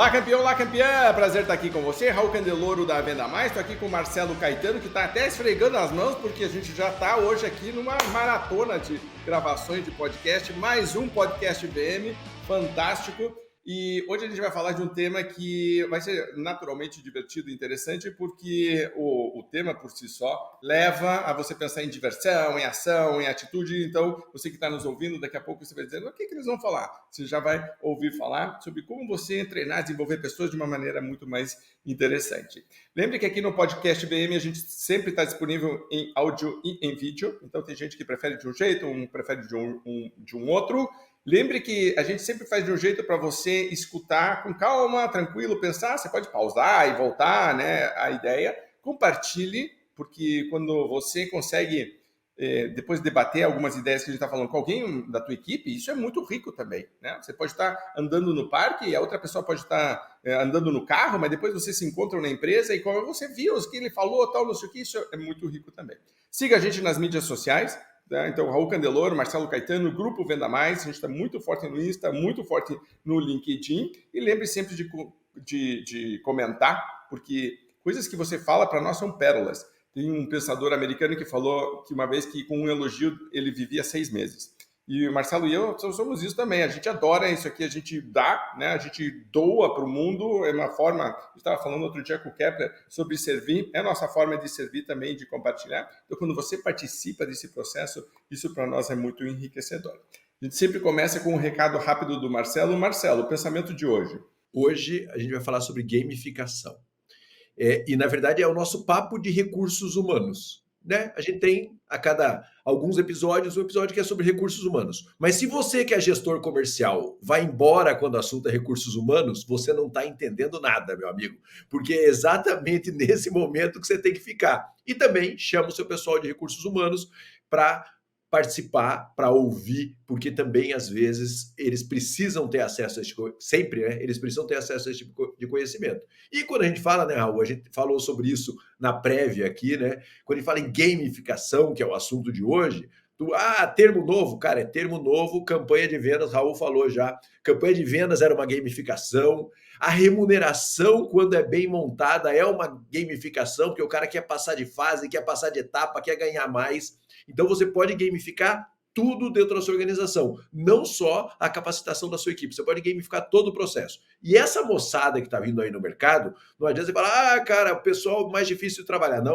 Olá campeã! Prazer estar aqui com você, Raul Candeloro da Venda Mais. Estou aqui com o Marcelo Caetano, que está até esfregando as mãos, porque a gente já está hoje aqui numa maratona de gravações de podcast, mais um podcast VM fantástico. E hoje a gente vai falar de um tema que vai ser naturalmente divertido e interessante, porque o tema por si só leva a você pensar em diversão, em ação, em atitude. Então, você que está nos ouvindo, daqui a pouco você vai dizer, o que eles vão falar? Você já vai ouvir falar sobre como você treinar, desenvolver pessoas de uma maneira muito mais interessante. Lembre que aqui no podcast BM a gente sempre está disponível em áudio e em vídeo. Então, tem gente que prefere de um jeito, um prefere de um outro. Lembre que a gente sempre faz de um jeito para você escutar com calma, tranquilo, pensar. Você pode pausar e voltar, né, a ideia. Compartilhe, porque quando você consegue depois debater algumas ideias que a gente está falando com alguém da tua equipe, isso é muito rico também, né? Você pode estar andando no parque e a outra pessoa pode estar andando no carro, mas depois você se encontra na empresa e como você viu o que ele falou, tal, não sei o que, isso é muito rico também. Siga a gente nas mídias sociais. Então, Raul Candeloro, Marcelo Caetano, Grupo Venda Mais, a gente está muito forte no Insta, muito forte no LinkedIn. E lembre sempre de comentar, porque coisas que você fala para nós são pérolas. Tem um pensador americano que falou que uma vez que com um elogio ele vivia 6 meses. E o Marcelo e eu somos isso também. A gente adora isso aqui, a gente dá, né? A gente doa para o mundo. É uma forma, a gente estava falando outro dia com o Kepler sobre servir, é a nossa forma de servir também, de compartilhar. Então, quando você participa desse processo, isso para nós é muito enriquecedor. A gente sempre começa com um recado rápido do Marcelo. Marcelo, o pensamento de hoje. Hoje a gente vai falar sobre gamificação. E, na verdade, é o nosso papo de recursos humanos. Né? A gente tem, a cada alguns episódios, um episódio que é sobre recursos humanos. Mas se você que é gestor comercial vai embora quando o assunto é recursos humanos, você não está entendendo nada, meu amigo. Porque é exatamente nesse momento que você tem que ficar. E também chama o seu pessoal de recursos humanos para participar, para ouvir, porque também, às vezes, eles precisam ter acesso a esse, sempre, né? Eles precisam ter acesso a esse tipo de conhecimento. E quando a gente fala, né, Raul, a gente falou sobre isso na prévia aqui, né? Quando a gente fala em gamificação, que é o assunto de hoje, termo novo, cara, é termo novo, campanha de vendas, Raul falou já, campanha de vendas era uma gamificação, a remuneração, quando é bem montada, é uma gamificação, porque o cara quer passar de fase, quer passar de etapa, quer ganhar mais. Então você pode gamificar tudo dentro da sua organização, não só a capacitação da sua equipe, você pode gamificar todo o processo. E essa moçada que está vindo aí no mercado, não adianta você falar, cara, o pessoal mais difícil de trabalhar. Não.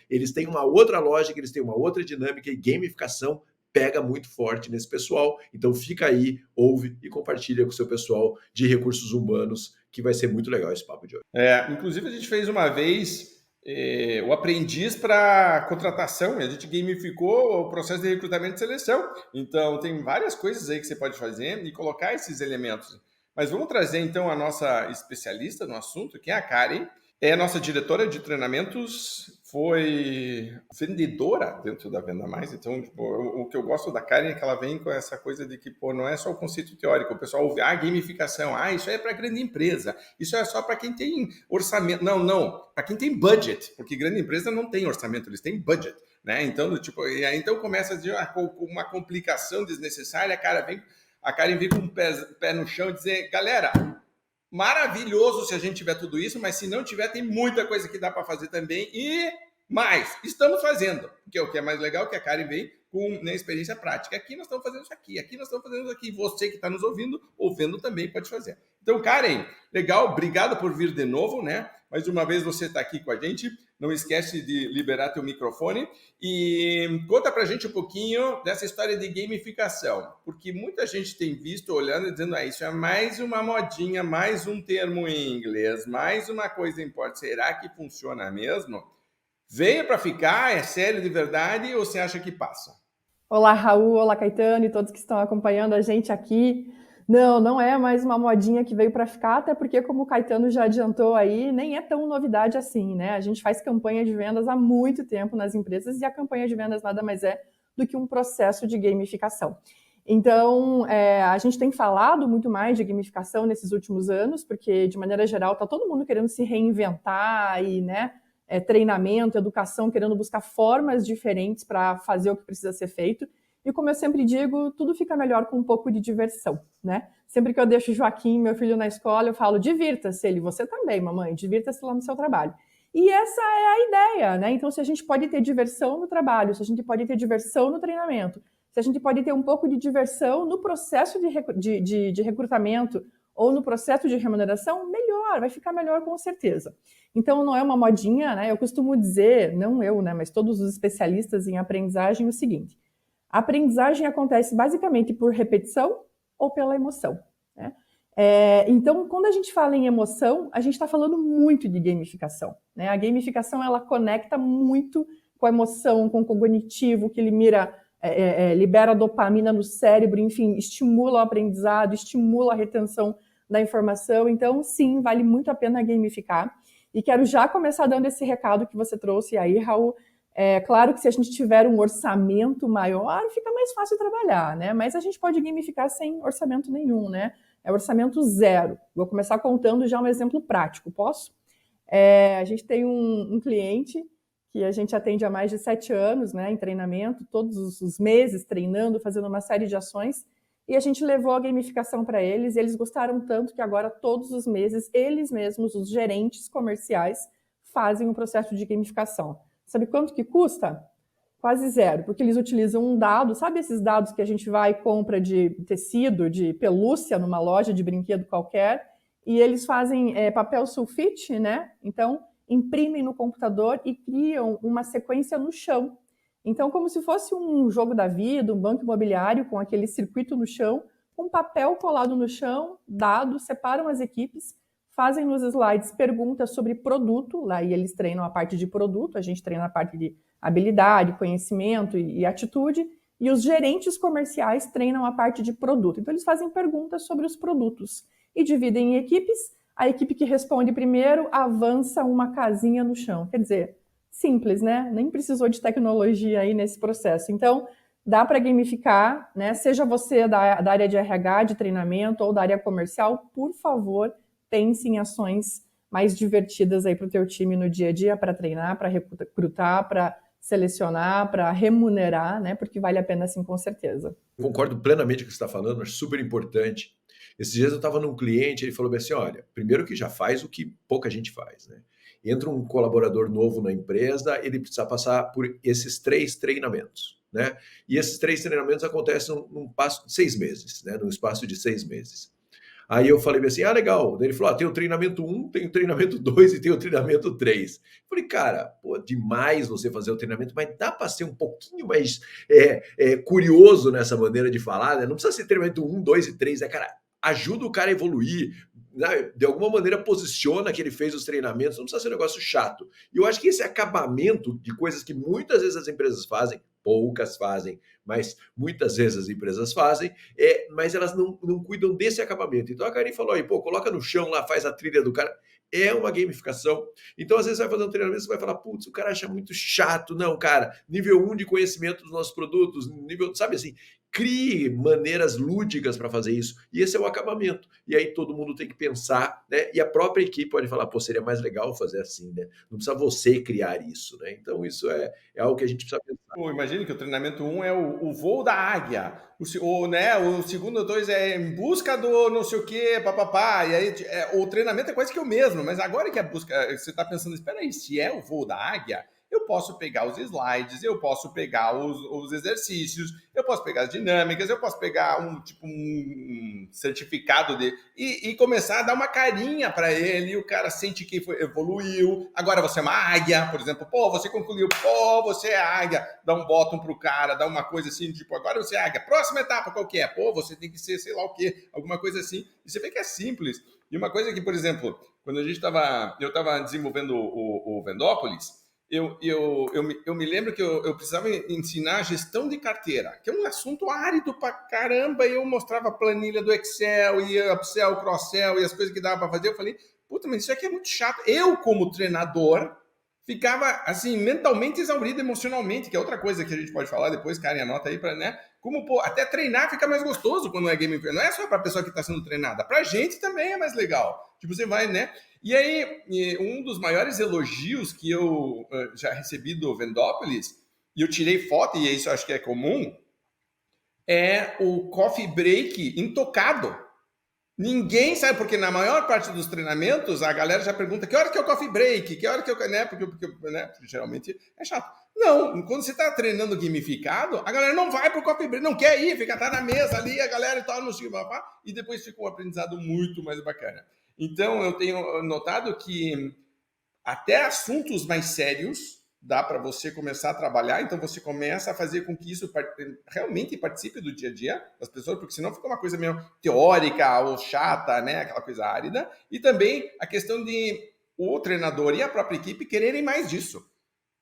Eles têm uma outra lógica, eles têm uma outra dinâmica e gamificação pega muito forte nesse pessoal. Então fica aí, ouve e compartilha com o seu pessoal de recursos humanos, que vai ser muito legal esse papo de hoje. Inclusive a gente fez uma vez o aprendiz para contratação, e a gente gamificou o processo de recrutamento e seleção. Então, tem várias coisas aí que você pode fazer e colocar esses elementos. Mas vamos trazer, então, a nossa especialista no assunto, que é a Karen. É nossa diretora de treinamentos, foi vendedora dentro da Venda Mais. Então, o que eu gosto da Karen é que ela vem com essa coisa de que, não é só o conceito teórico. O pessoal ouve, gamificação, isso é para grande empresa, isso é só para quem tem orçamento. Não, para quem tem budget, porque grande empresa não tem orçamento, eles têm budget, né? Então, e aí então começa a dizer uma complicação desnecessária, a Karen vem com o pé no chão e dizer, galera, maravilhoso se a gente tiver tudo isso, mas se não tiver, tem muita coisa que dá para fazer também e mais, estamos fazendo. Porque o que é mais legal é que a Karen vem com experiência prática. Aqui nós estamos fazendo isso aqui nós estamos fazendo isso aqui. Você que está nos ouvindo ou vendo também pode fazer. Então, Karen, legal, obrigado por vir de novo, né? Mais uma vez você está aqui com a gente. Não esquece de liberar teu microfone e conta pra gente um pouquinho dessa história de gamificação, porque muita gente tem visto, olhando e dizendo, isso é mais uma modinha, mais um termo em inglês, mais uma coisa importante. Será que funciona mesmo? Veio para ficar? É sério de verdade ou você acha que passa? Olá, Raul, olá, Caetano e todos que estão acompanhando a gente aqui. Não é mais uma modinha que veio para ficar, até porque, como o Caetano já adiantou aí, nem é tão novidade assim, né? A gente faz campanha de vendas há muito tempo nas empresas e a campanha de vendas nada mais é do que um processo de gamificação. Então, a gente tem falado muito mais de gamificação nesses últimos anos, porque, de maneira geral, está todo mundo querendo se reinventar e, né, treinamento, educação, querendo buscar formas diferentes para fazer o que precisa ser feito. E como eu sempre digo, tudo fica melhor com um pouco de diversão, né? Sempre que eu deixo o Joaquim, meu filho, na escola, eu falo, divirta-se. Ele, você também, mamãe, divirta-se lá no seu trabalho. E essa é a ideia, né? Então, se a gente pode ter diversão no trabalho, se a gente pode ter diversão no treinamento, se a gente pode ter um pouco de diversão no processo de recrutamento ou no processo de remuneração, melhor, vai ficar melhor com certeza. Então, não é uma modinha, né? Eu costumo dizer, não eu, né, mas todos os especialistas em aprendizagem, o seguinte: a aprendizagem acontece basicamente por repetição ou pela emoção, né? Então, quando a gente fala em emoção, a gente está falando muito de gamificação, né? A gamificação, ela conecta muito com a emoção, com o cognitivo, que libera dopamina no cérebro, enfim, estimula o aprendizado, estimula a retenção da informação. Então, sim, vale muito a pena gamificar. E quero já começar dando esse recado que você trouxe aí, Raul. Claro que se a gente tiver um orçamento maior, fica mais fácil trabalhar, né? Mas a gente pode gamificar sem orçamento nenhum, né? É orçamento zero. Vou começar contando já um exemplo prático, posso? A gente tem um cliente que a gente atende há mais de 7 anos, né, em treinamento, todos os meses treinando, fazendo uma série de ações, e a gente levou a gamificação para eles, e eles gostaram tanto que agora, todos os meses, eles mesmos, os gerentes comerciais, fazem um processo de gamificação. Sabe quanto que custa? Quase zero, porque eles utilizam um dado, sabe esses dados que a gente vai e compra de tecido, de pelúcia numa loja de brinquedo qualquer, e eles fazem papel sulfite, né? Então, imprimem no computador e criam uma sequência no chão. Então, como se fosse um jogo da vida, um banco imobiliário com aquele circuito no chão, com papel colado no chão, dados, separam as equipes, fazem nos slides perguntas sobre produto, lá e eles treinam a parte de produto, a gente treina a parte de habilidade, conhecimento e atitude, e os gerentes comerciais treinam a parte de produto. Então, eles fazem perguntas sobre os produtos e dividem em equipes. A equipe que responde primeiro avança uma casinha no chão. Quer dizer, simples, né? Nem precisou de tecnologia aí nesse processo. Então, dá para gamificar, né? Seja você da área de RH, de treinamento ou da área comercial, por favor, pense em ações mais divertidas aí para o teu time no dia a dia, para treinar, para recrutar, para selecionar, para remunerar, né? Porque vale a pena sim, com certeza. Concordo plenamente com o que você está falando, acho super importante. Esses dias eu estava num cliente, ele falou assim, olha, primeiro que já faz o que pouca gente faz, né? Entra um colaborador novo na empresa, ele precisa passar por esses 3 treinamentos, né? E esses 3 treinamentos acontecem num espaço de 6 meses, né? Num espaço de 6 meses. Aí eu falei assim, legal. Daí ele falou, tem o treinamento 1, tem o treinamento 2 e tem o treinamento 3. Falei, cara, pô, demais você fazer o treinamento, mas dá para ser um pouquinho mais curioso nessa maneira de falar, né? Não precisa ser treinamento 1, 2 e 3, né, cara? Ajuda o cara a evoluir, né? De alguma maneira posiciona que ele fez os treinamentos, não precisa ser um negócio chato. E eu acho que esse acabamento de coisas que muitas vezes as empresas fazem, poucas fazem, mas muitas vezes as empresas fazem, mas elas não cuidam desse acabamento. Então a Karen falou aí, coloca no chão lá, faz a trilha do cara. É uma gamificação. Então, às vezes, você vai fazer um treinamento, você vai falar, putz, o cara acha muito chato. Não, cara, nível 1 de conhecimento dos nossos produtos, nível, sabe assim, crie maneiras lúdicas para fazer isso. E esse é o acabamento. E aí todo mundo tem que pensar, né? E a própria equipe pode falar, seria mais legal fazer assim, né? Não precisa você criar isso, né? Então, isso é algo que a gente precisa pensar. Imagine que o treinamento 1 é o voo da águia. O segundo 2 é em busca do não sei o que, papapá. E aí o treinamento é quase que o mesmo, mas agora que a busca, você está pensando, espera aí, se é o voo da águia, eu posso pegar os slides, eu posso pegar os exercícios, eu posso pegar as dinâmicas, eu posso pegar um certificado dele e começar a dar uma carinha para ele, e o cara sente que evoluiu. Agora você é uma águia, por exemplo, você concluiu, você é águia, dá um bottom pro cara, dá uma coisa assim, tipo, agora você é águia, próxima etapa qual que é? Você tem que ser sei lá o quê, alguma coisa assim. E você vê que é simples. E uma coisa que, por exemplo, quando eu estava desenvolvendo o Vendópolis, eu me lembro que eu precisava ensinar gestão de carteira, que é um assunto árido pra caramba, e eu mostrava a planilha do Excel, e Upsell, Cross-Sell, e as coisas que dava para fazer. Eu falei, puta, mas isso aqui é muito chato. Eu, como treinador, ficava, assim, mentalmente exaurido, emocionalmente, que é outra coisa que a gente pode falar depois, Karen, anota aí, né? Como, até treinar fica mais gostoso quando é game. Não é só para a pessoa que está sendo treinada, para a gente também é mais legal. Tipo, você vai, né? E aí, um dos maiores elogios que eu já recebi do Vendópolis, e eu tirei foto, e isso eu acho que é comum, é o coffee break intocado. Ninguém sabe, porque na maior parte dos treinamentos a galera já pergunta que hora que é o coffee break, que hora que é o. Né? Porque geralmente é chato. Não, quando você está treinando gamificado, a galera não vai pro coffee break, não quer ir, fica na mesa ali, a galera e tal, no e depois fica um aprendizado muito mais bacana. Então eu tenho notado que até assuntos mais sérios dá para você começar a trabalhar, então você começa a fazer com que isso realmente participe do dia a dia das pessoas, porque senão fica uma coisa meio teórica ou chata, né? Aquela coisa árida. E também a questão de o treinador e a própria equipe quererem mais disso.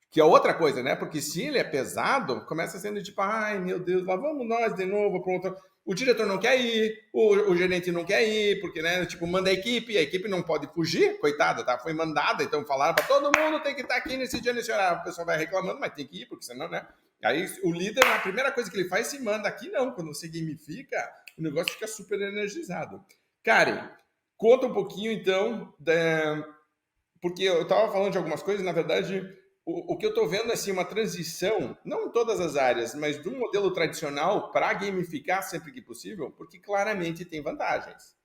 Que é outra coisa, né? Porque se ele é pesado, começa sendo tipo, ai meu Deus, lá vamos nós de novo, pronto. O diretor não quer ir, o gerente não quer ir, porque, né, tipo, manda a equipe não pode fugir, coitada, tá? Foi mandada, então falaram para todo mundo tem que estar aqui nesse dia, nesse horário. O pessoal vai reclamando, mas tem que ir, porque senão, né? Aí o líder, a primeira coisa que ele faz, se manda. Aqui não, quando você gamifica, o negócio fica super energizado. Karen, conta um pouquinho, então, porque eu estava falando de algumas coisas, na verdade, o que eu estou vendo é assim, uma transição, não em todas as áreas, mas do modelo tradicional para gamificar sempre que possível, porque claramente tem vantagens.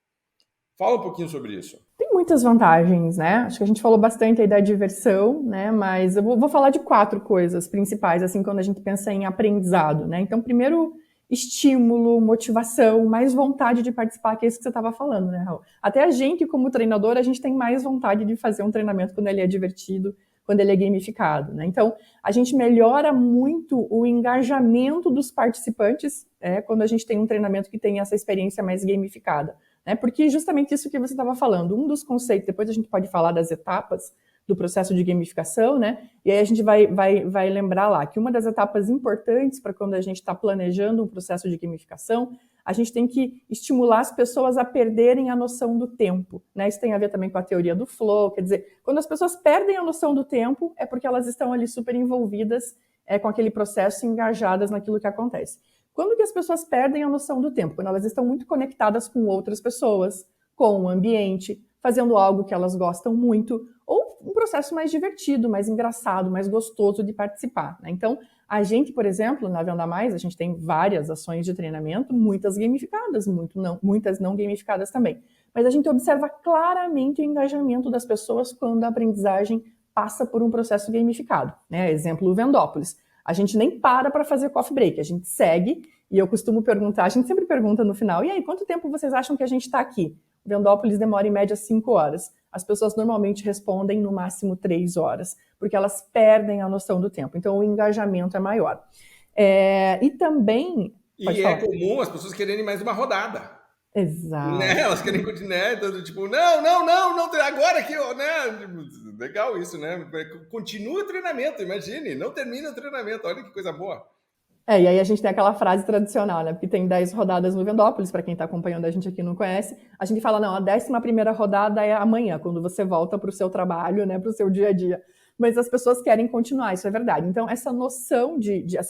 Fala um pouquinho sobre isso. Tem muitas vantagens, né? Acho que a gente falou bastante aí da diversão, né? Mas eu vou falar de 4 coisas principais, assim, quando a gente pensa em aprendizado, né? Então, primeiro, estímulo, motivação, mais vontade de participar, que é isso que você estava falando, né, Raul? Até a gente, como treinador, a gente tem mais vontade de fazer um treinamento quando ele é divertido, quando ele é gamificado, né? Então, a gente melhora muito o engajamento dos participantes, quando a gente tem um treinamento que tem essa experiência mais gamificada. Porque justamente isso que você estava falando, um dos conceitos, depois a gente pode falar das etapas do processo de gamificação, né? E aí a gente vai lembrar lá que uma das etapas importantes para quando a gente está planejando um processo de gamificação, a gente tem que estimular as pessoas a perderem a noção do tempo, né? Isso tem a ver também com a teoria do flow, quer dizer, quando as pessoas perdem a noção do tempo, é porque elas estão ali super envolvidas com aquele processo, engajadas naquilo que acontece. Quando que as pessoas perdem a noção do tempo? Quando elas estão muito conectadas com outras pessoas, com o ambiente, fazendo algo que elas gostam muito, ou um processo mais divertido, mais engraçado, mais gostoso de participar, né? Então, a gente, por exemplo, na Venda Mais, a gente tem várias ações de treinamento, muitas gamificadas, muitas não gamificadas também. Mas a gente observa claramente o engajamento das pessoas quando a aprendizagem passa por um processo gamificado, né? Exemplo, o Vendópolis. A gente nem para fazer coffee break, a gente segue, e eu costumo perguntar, a gente sempre pergunta no final, e aí, quanto tempo vocês acham que a gente está aqui? O Vendópolis demora em média 5 horas. As pessoas normalmente respondem no máximo 3 horas, porque elas perdem a noção do tempo. Então, o engajamento é maior. E também... E é comum as pessoas quererem mais uma rodada. Exato. Né? Elas querem continuar, então, tipo, não, agora que eu, né? Legal isso, né? Continua o treinamento, imagine, não termina o treinamento, olha que coisa boa. E aí a gente tem aquela frase tradicional, né? Porque tem 10 rodadas no Vendópolis, para quem está acompanhando a gente aqui e não conhece. A gente fala, não, a 11ª rodada é amanhã, quando você volta para o seu trabalho, né? Para o seu dia a dia. Mas as pessoas querem continuar, isso é verdade. Então, essa noção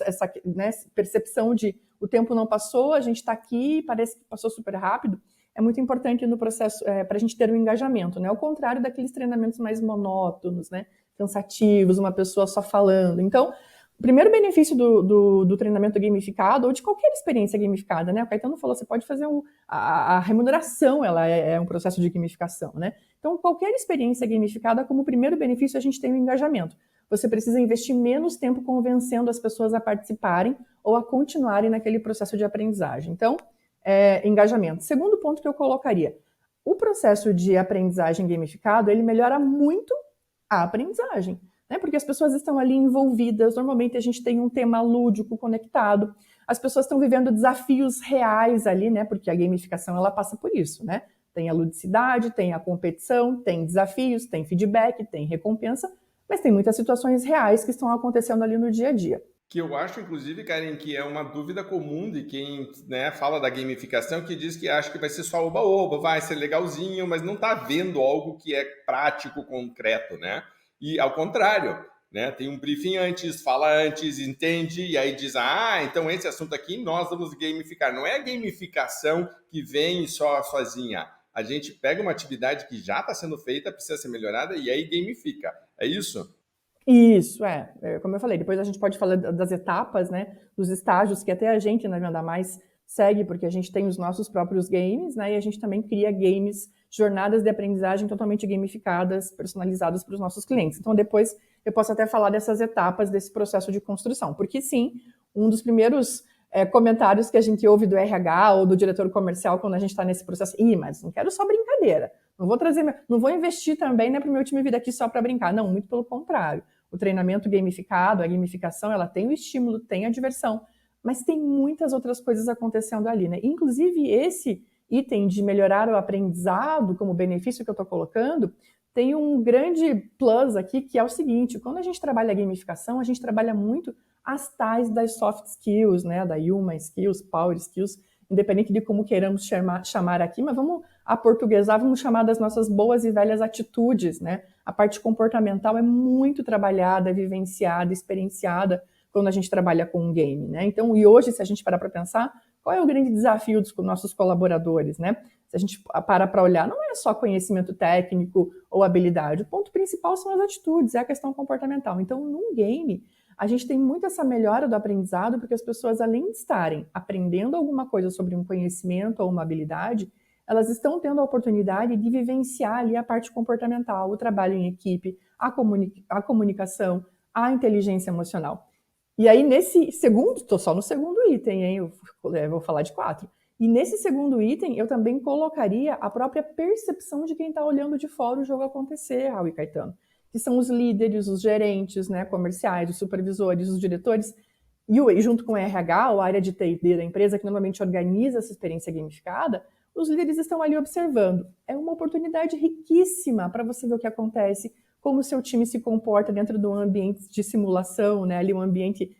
essa né, percepção de o tempo não passou, a gente está aqui, parece que passou super rápido, é muito importante no processo, para a gente ter um engajamento, né? Ao contrário daqueles treinamentos mais monótonos, né? Cansativos, uma pessoa só falando. Então, o primeiro benefício do treinamento gamificado, ou de qualquer experiência gamificada, né? O Caetano falou, você pode fazer a remuneração, ela é um processo de gamificação, né? Então, qualquer experiência gamificada, como primeiro benefício, a gente tem o engajamento. Você precisa investir menos tempo convencendo as pessoas a participarem ou a continuarem naquele processo de aprendizagem. Então, engajamento. Segundo ponto que eu colocaria, o processo de aprendizagem gamificado, ele melhora muito a aprendizagem. Né? Porque as pessoas estão ali envolvidas, normalmente a gente tem um tema lúdico conectado, as pessoas estão vivendo desafios reais ali, né? Porque a gamificação ela passa por isso, né? Tem a ludicidade, tem a competição, tem desafios, tem feedback, tem recompensa, mas tem muitas situações reais que estão acontecendo ali no dia a dia. Que eu acho, inclusive, Karen, que é uma dúvida comum de quem, né, fala da gamificação, que diz que acha que vai ser só oba-oba, vai ser legalzinho, mas não está vendo algo que é prático, concreto, né? E ao contrário, né? Tem um briefing antes, fala antes, entende, e aí diz, então esse assunto aqui nós vamos gamificar. Não é a gamificação que vem só sozinha. A gente pega uma atividade que já está sendo feita, precisa ser melhorada, e aí gamifica. É isso? Isso, como eu falei, depois a gente pode falar das etapas, né, dos estágios que até a gente na Venda Mais segue porque a gente tem os nossos próprios games, né? E a gente também cria games, jornadas de aprendizagem totalmente gamificadas, personalizadas para os nossos clientes. Então, depois eu posso até falar dessas etapas desse processo de construção, porque sim, um dos primeiros comentários que a gente ouve do RH ou do diretor comercial quando a gente está nesse processo, mas não quero só brincadeira, não vou investir também, né, para o meu time vir aqui só para brincar. Não, muito pelo contrário. O treinamento gamificado, a gamificação, ela tem o estímulo, tem a diversão, mas tem muitas outras coisas acontecendo ali, né? Inclusive, esse item de melhorar o aprendizado como benefício que eu estou colocando, tem um grande plus aqui, que é o seguinte: quando a gente trabalha a gamificação, a gente trabalha muito as tais das soft skills, né? Da Human Skills, Power Skills, independente de como queiramos chamar aqui, mas vamos aportuguesar, vamos chamar das nossas boas e velhas atitudes, né? A parte comportamental é muito trabalhada, vivenciada, experienciada quando a gente trabalha com um game, né? Então, e hoje, se a gente parar para pensar, qual é o grande desafio dos nossos colaboradores, né? Se a gente parar para olhar, não é só conhecimento técnico ou habilidade, o ponto principal são as atitudes, é a questão comportamental. Então, num game, a gente tem muito essa melhora do aprendizado, porque as pessoas, além de estarem aprendendo alguma coisa sobre um conhecimento ou uma habilidade, elas estão tendo a oportunidade de vivenciar ali a parte comportamental, o trabalho em equipe, a comunicação, a inteligência emocional. E aí, nesse segundo, estou só no segundo item, hein? Eu vou falar de 4. E nesse segundo item, eu também colocaria a própria percepção de quem está olhando de fora o jogo acontecer, Raul e Caetano, que são os líderes, os gerentes, né, comerciais, os supervisores, os diretores, e junto com o RH, ou a área de T&D da empresa, que normalmente organiza essa experiência gamificada, os líderes estão ali observando. É uma oportunidade riquíssima para você ver o que acontece, como o seu time se comporta dentro de um ambiente de simulação, né, ali um ambiente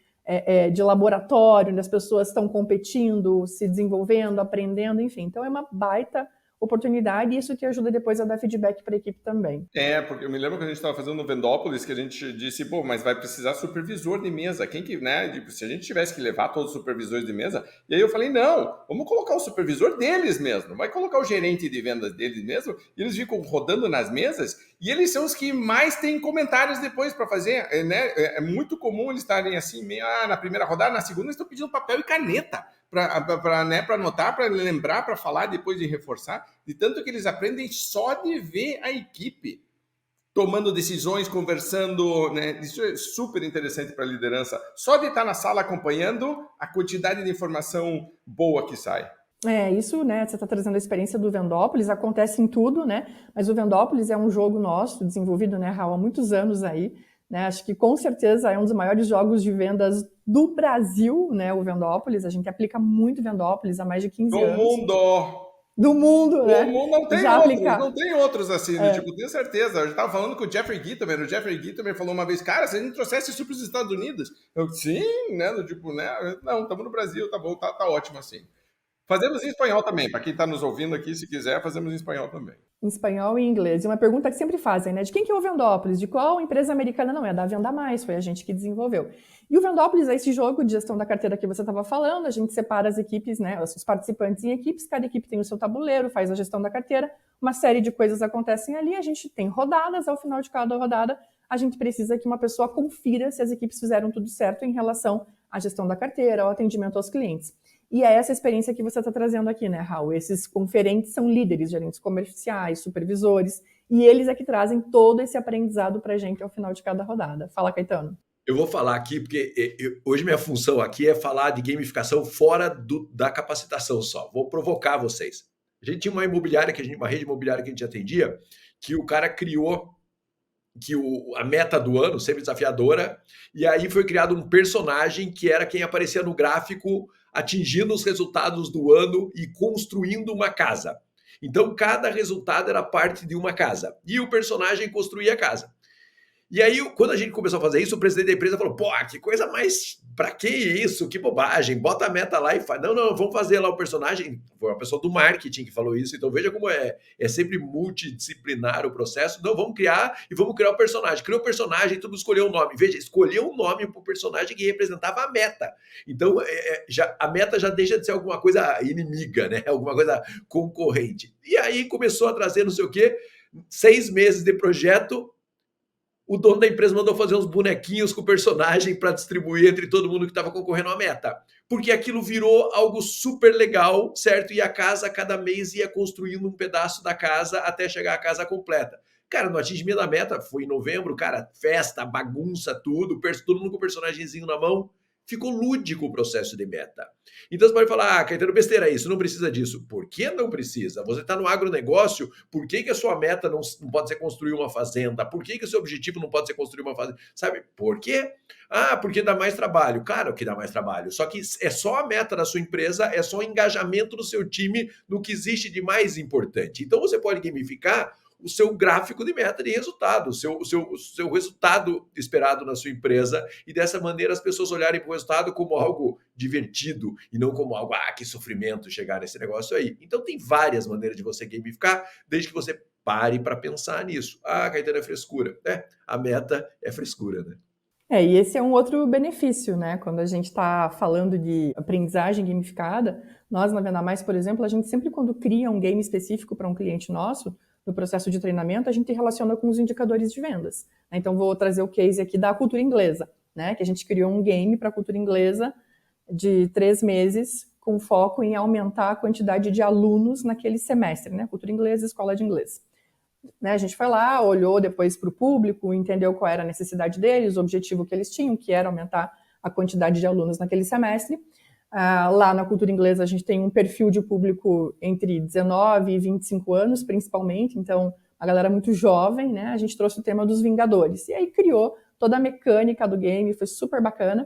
de laboratório, onde as pessoas estão competindo, se desenvolvendo, aprendendo, enfim. Então, é uma baita oportunidade e isso te ajuda depois a dar feedback para a equipe também. Porque eu me lembro que a gente estava fazendo no Vendópolis, que a gente disse, mas vai precisar supervisor de mesa. Quem que, né? Se a gente tivesse que levar todos os supervisores de mesa, e aí eu falei, não, vamos colocar o supervisor deles mesmo, vai colocar o gerente de vendas deles mesmo, e eles ficam rodando nas mesas, e eles são os que mais têm comentários depois para fazer, né? É muito comum eles estarem assim, meio, na primeira rodada, na segunda eles estão pedindo papel e caneta, para anotar, para lembrar, para falar, depois de reforçar, de tanto que eles aprendem só de ver a equipe tomando decisões, conversando, né? Isso é super interessante para a liderança. Só de estar na sala acompanhando a quantidade de informação boa que sai. Isso, né? Você está trazendo a experiência do Vendópolis, acontece em tudo, né? Mas o Vendópolis é um jogo nosso, desenvolvido, né, Raul, há muitos anos aí, né? Acho que com certeza é um dos maiores jogos de vendas do Brasil, né? O Vendópolis, a gente aplica muito Vendópolis há mais de 15 anos. Do mundo, né? Do mundo não tem outros assim, tenho certeza. Eu já estava falando com o Jeffrey Gitomer, falou uma vez, cara, se a gente trouxesse isso para os Estados Unidos, eu, sim, né? Não, estamos no Brasil, tá bom, tá ótimo assim. Fazemos em espanhol também, para quem está nos ouvindo aqui, se quiser, fazemos em espanhol também. Em espanhol e inglês. E uma pergunta que sempre fazem, né? De quem que é o Vendópolis? De qual empresa americana? Não, é da Venda Mais, foi a gente que desenvolveu. E o Vendópolis é esse jogo de gestão da carteira que você estava falando, a gente separa as equipes, né? Os participantes em equipes, cada equipe tem o seu tabuleiro, faz a gestão da carteira, uma série de coisas acontecem ali, a gente tem rodadas, ao final de cada rodada, a gente precisa que uma pessoa confira se as equipes fizeram tudo certo em relação à gestão da carteira, ao atendimento aos clientes. E é essa experiência que você está trazendo aqui, né, Raul? Esses conferentes são líderes, gerentes comerciais, supervisores, e eles é que trazem todo esse aprendizado para a gente ao final de cada rodada. Fala, Caetano. Eu vou falar aqui, porque hoje minha função aqui é falar de gamificação fora da capacitação só. Vou provocar vocês. A gente tinha uma rede imobiliária que a gente atendia, que o cara criou a meta do ano, sempre desafiadora, e aí foi criado um personagem que era quem aparecia no gráfico atingindo os resultados do ano e construindo uma casa. Então, cada resultado era parte de uma casa. E o personagem construía a casa. E aí, quando a gente começou a fazer isso, o presidente da empresa falou, que coisa mais... Pra que isso? Que bobagem. Bota a meta lá e faz. Não, vamos fazer lá o personagem. Foi uma pessoa do marketing que falou isso. Então, veja como é sempre multidisciplinar o processo. Não, vamos criar o personagem. Criou o personagem, todo mundo escolheu um nome. Veja, escolheu um nome para o personagem que representava a meta. Então, a meta já deixa de ser alguma coisa inimiga, né? Alguma coisa concorrente. E aí, começou a trazer não sei o quê. 6 meses de projeto, o dono da empresa mandou fazer uns bonequinhos com personagem para distribuir entre todo mundo que estava concorrendo à meta. Porque aquilo virou algo super legal, certo? E a casa, cada mês, ia construindo um pedaço da casa até chegar à casa completa. Cara, no atingimento da meta, foi em novembro, cara, festa, bagunça, tudo, todo mundo com o personagemzinho na mão. Ficou lúdico o processo de meta. Então você pode falar, Caetano, besteira isso, não precisa disso. Por que não precisa? Você está no agronegócio, por que a sua meta não pode ser construir uma fazenda? Por que o seu objetivo não pode ser construir uma fazenda? Sabe, por quê? Porque dá mais trabalho. Claro que dá mais trabalho, só que é só a meta da sua empresa, é só o engajamento do seu time no que existe de mais importante. Então você pode gamificar o seu gráfico de meta de resultado, o seu resultado esperado na sua empresa, e dessa maneira as pessoas olharem para o resultado como algo divertido e não como algo, que sofrimento chegar nesse negócio aí. Então tem várias maneiras de você gamificar, desde que você pare para pensar nisso. Caetano, é frescura. A meta é frescura, né? E esse é um outro benefício, né? Quando a gente está falando de aprendizagem gamificada, nós na Venda Mais, por exemplo, a gente sempre quando cria um game específico para um cliente nosso, no processo de treinamento, a gente relaciona com os indicadores de vendas. Então, vou trazer o case aqui da cultura inglesa, né? Que a gente criou um game para a cultura inglesa de 3 meses, com foco em aumentar a quantidade de alunos naquele semestre, né? Cultura inglesa, escola de inglês. Né? A gente foi lá, olhou depois para o público, entendeu qual era a necessidade deles, o objetivo que eles tinham, que era aumentar a quantidade de alunos naquele semestre. Lá na cultura inglesa a gente tem um perfil de público entre 19 e 25 anos, principalmente, então a galera muito jovem, né? A gente trouxe o tema dos Vingadores, e aí criou toda a mecânica do game, foi super bacana,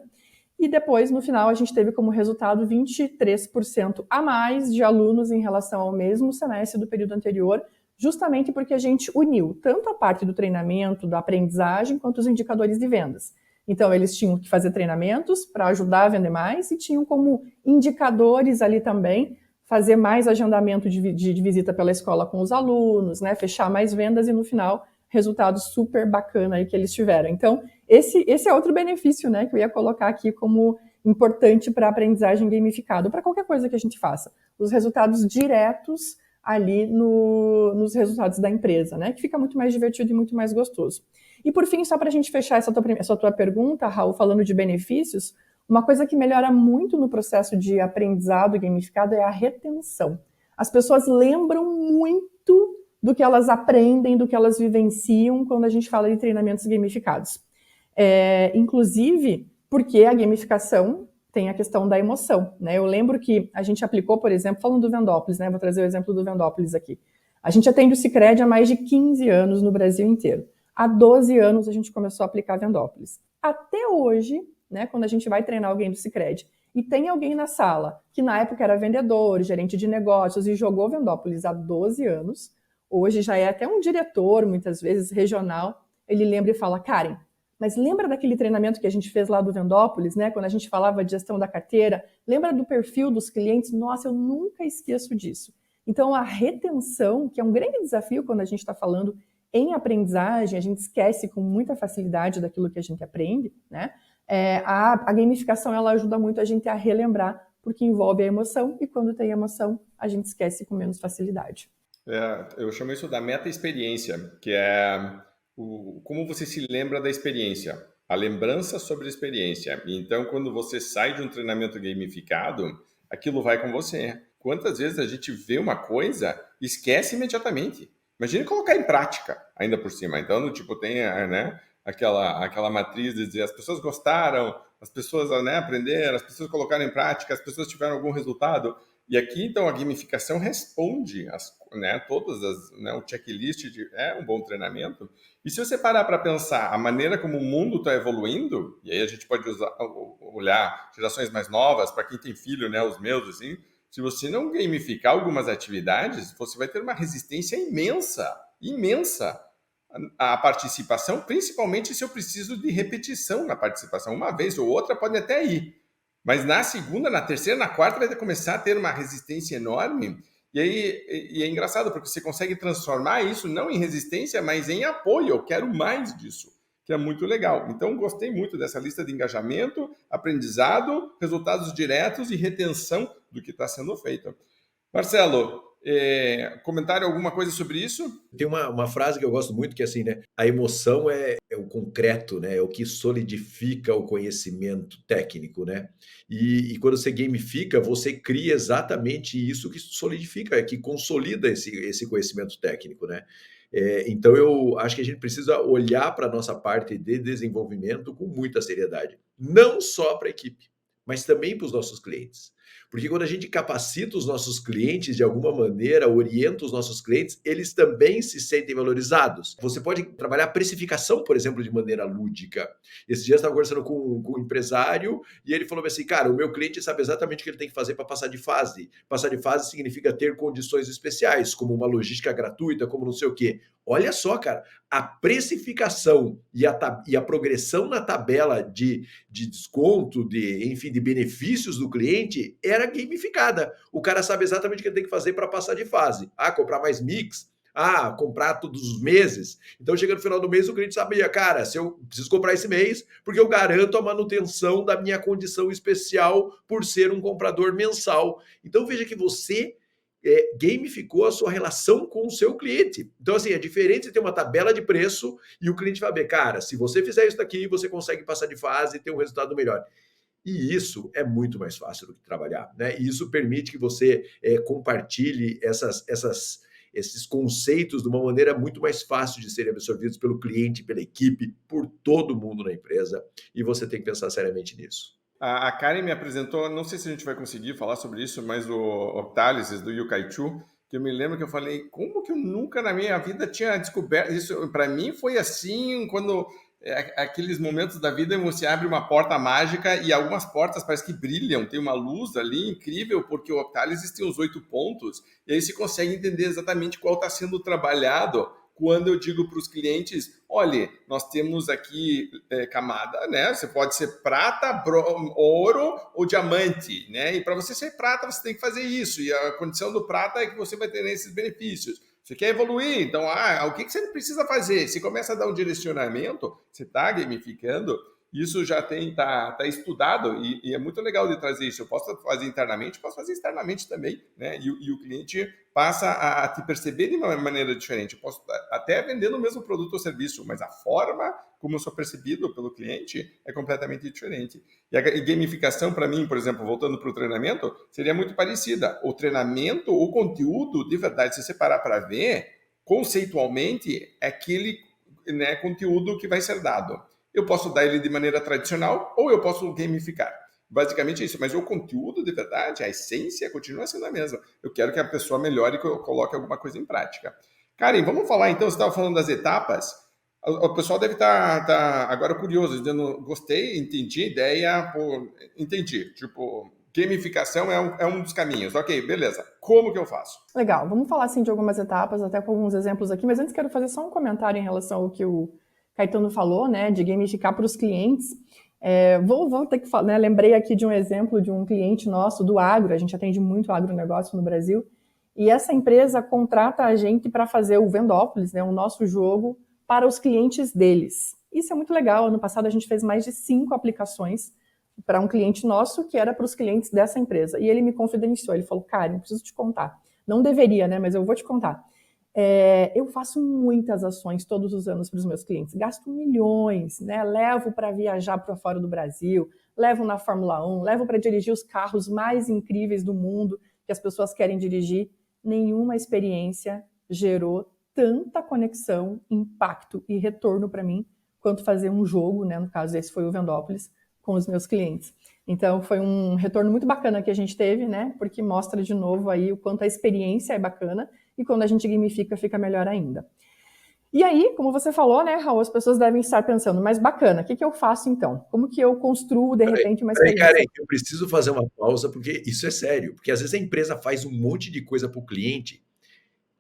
e depois, no final, a gente teve como resultado 23% a mais de alunos em relação ao mesmo semestre do período anterior, justamente porque a gente uniu tanto a parte do treinamento, da aprendizagem, quanto os indicadores de vendas. Então, eles tinham que fazer treinamentos para ajudar a vender mais e tinham como indicadores ali também fazer mais agendamento de visita pela escola com os alunos, né, fechar mais vendas e, no final, resultados super bacana aí que eles tiveram. Então, esse é outro benefício, né, que eu ia colocar aqui como importante para a aprendizagem gamificada, para qualquer coisa que a gente faça. Os resultados diretos ali nos resultados da empresa, né? Que fica muito mais divertido e muito mais gostoso. E por fim, só para a gente fechar essa tua pergunta, Raul, falando de benefícios, uma coisa que melhora muito no processo de aprendizado gamificado é a retenção. As pessoas lembram muito do que elas aprendem, do que elas vivenciam quando a gente fala de treinamentos gamificados. Inclusive, porque a gamificação tem a questão da emoção, né? Eu lembro que a gente aplicou, por exemplo, falando do Vendópolis, né? Vou trazer o exemplo do Vendópolis aqui. A gente atende o Sicredi há mais de 15 anos no Brasil inteiro. Há 12 anos a gente começou a aplicar Vendópolis. Até hoje, né, quando a gente vai treinar alguém do Sicredi e tem alguém na sala que na época era vendedor, gerente de negócios e jogou Vendópolis há 12 anos, hoje já é até um diretor, muitas vezes regional, ele lembra e fala, Karen, mas lembra daquele treinamento que a gente fez lá do Vendópolis, né? Quando a gente falava de gestão da carteira? Lembra do perfil dos clientes? Nossa, eu nunca esqueço disso. Então, a retenção, que é um grande desafio quando a gente está falando em aprendizagem, a gente esquece com muita facilidade daquilo que a gente aprende, né? A gamificação, ela ajuda muito a gente a relembrar, porque envolve a emoção, e quando tem emoção, a gente esquece com menos facilidade. Eu chamo isso da meta-experiência, que é como você se lembra da experiência, a lembrança sobre a experiência. Então, quando você sai de um treinamento gamificado, aquilo vai com você. Quantas vezes a gente vê uma coisa e esquece imediatamente? Imagina colocar em prática, ainda por cima. Então, tem, né, aquela matriz de dizer as pessoas gostaram, as pessoas, né, aprenderam, as pessoas colocaram em prática, as pessoas tiveram algum resultado. E aqui, então, a gamificação responde todas o checklist é um bom treinamento. E se você parar para pensar a maneira como o mundo está evoluindo, e aí a gente pode olhar gerações mais novas, para quem tem filho, né, os meus, assim, se você não gamificar algumas atividades, você vai ter uma resistência imensa à participação, principalmente se eu preciso de repetição na participação. Uma vez ou outra pode até ir. Mas na segunda, na terceira, na quarta vai começar a ter uma resistência enorme. E aí é engraçado, porque você consegue transformar isso não em resistência, mas em apoio. Eu quero mais disso, que é muito legal. Então, gostei muito dessa lista de engajamento, aprendizado, resultados diretos e retenção do que está sendo feito. Marcelo, Comentário, alguma coisa sobre isso? Tem uma frase que eu gosto muito que é assim, né? A emoção é o concreto, né? É o que solidifica o conhecimento técnico, né? E quando você gamifica, você cria exatamente isso que solidifica, que consolida esse conhecimento técnico, né? Então eu acho que a gente precisa olhar para a nossa parte de desenvolvimento com muita seriedade. Não só para a equipe, mas também para os nossos clientes. Porque quando a gente capacita os nossos clientes de alguma maneira, orienta os nossos clientes, eles também se sentem valorizados. Você pode trabalhar a precificação, por exemplo, de maneira lúdica. Esses dias eu estava conversando com um empresário e ele falou assim, cara, o meu cliente sabe exatamente o que ele tem que fazer para passar de fase. Passar de fase significa ter condições especiais, como uma logística gratuita, como não sei o quê. Olha só, cara, a precificação e a progressão na tabela de desconto, enfim, de benefícios do cliente era gamificada. O cara sabe exatamente o que ele tem que fazer para passar de fase. Comprar mais mix. Comprar todos os meses. Então, chega no final do mês, o cliente sabia, cara, se eu preciso comprar esse mês, porque eu garanto a manutenção da minha condição especial por ser um comprador mensal. Então, veja que você gamificou a sua relação com o seu cliente. Então, assim, é diferente você ter uma tabela de preço e o cliente vai ver, cara, se você fizer isso daqui, você consegue passar de fase e ter um resultado melhor. E isso é muito mais fácil do que trabalhar, né? E isso permite que você compartilhe esses conceitos de uma maneira muito mais fácil de serem absorvidos pelo cliente, pela equipe, por todo mundo na empresa. E você tem que pensar seriamente nisso. A Karen me apresentou, não sei se a gente vai conseguir falar sobre isso, mas o Octálisis do Yokai-Chu, que eu me lembro que eu falei, como que eu nunca na minha vida tinha descoberto isso? Para mim foi assim, quando aqueles momentos da vida você abre uma porta mágica e algumas portas parece que brilham, tem uma luz ali incrível, porque o Octálisis tem os 8 pontos, e aí você consegue entender exatamente qual está sendo trabalhado. Quando eu digo para os clientes, olha, nós temos aqui camada, né? Você pode ser prata, ouro ou diamante, né? E para você ser prata, você tem que fazer isso. E a condição do prata é que você vai ter esses benefícios. Você quer evoluir, então, o que você precisa fazer? Se começa a dar um direcionamento, você está gamificando, isso já tá estudado e é muito legal de trazer isso. Eu posso fazer internamente, posso fazer externamente também, né? E o cliente passa a te perceber de uma maneira diferente. Eu posso até vender o mesmo produto ou serviço, mas a forma como eu sou percebido pelo cliente é completamente diferente. E a gamificação, para mim, por exemplo, voltando para o treinamento, seria muito parecida. O treinamento, o conteúdo, de verdade, se você parar para ver, conceitualmente, é aquele, né, conteúdo que vai ser dado. Eu posso dar ele de maneira tradicional ou eu posso gamificar. Basicamente é isso, mas o conteúdo de verdade, a essência continua sendo a mesma. Eu quero que a pessoa melhore e coloque alguma coisa em prática. Karen, vamos falar então, você estava falando das etapas. O pessoal deve estar agora curioso, dizendo, gostei, entendi a ideia, entendi. Tipo, gamificação é um dos caminhos. Ok, beleza. Como que eu faço? Legal, vamos falar assim de algumas etapas, até com alguns exemplos aqui, mas antes quero fazer só um comentário em relação ao que o Caetano falou, né, de gamificar para os clientes. Vou ter que falar, né, lembrei aqui de um exemplo de um cliente nosso do agro, a gente atende muito agronegócio no Brasil, e essa empresa contrata a gente para fazer o Vendópolis, né, o nosso jogo, para os clientes deles. Isso é muito legal, ano passado a gente fez mais de 5 aplicações para um cliente nosso, que era para os clientes dessa empresa, e ele me confidenciou, ele falou, Karen, preciso te contar, não deveria, né, mas eu vou te contar. Eu faço muitas ações todos os anos para os meus clientes, gasto milhões, né? Levo para viajar para fora do Brasil, levo na Fórmula 1, levo para dirigir os carros mais incríveis do mundo que as pessoas querem dirigir. Nenhuma experiência gerou tanta conexão, impacto e retorno para mim quanto fazer um jogo, né? No caso, esse foi o Vendópolis, com os meus clientes. Então, foi um retorno muito bacana que a gente teve, né? Porque mostra de novo aí o quanto a experiência é bacana e quando a gente gamifica, fica melhor ainda. E aí, como você falou, né, Raul, as pessoas devem estar pensando, mas bacana, o que eu faço então? Como que eu construo, de repente, uma experiência? Karen, eu preciso fazer uma pausa, porque isso é sério. Porque às vezes a empresa faz um monte de coisa para o cliente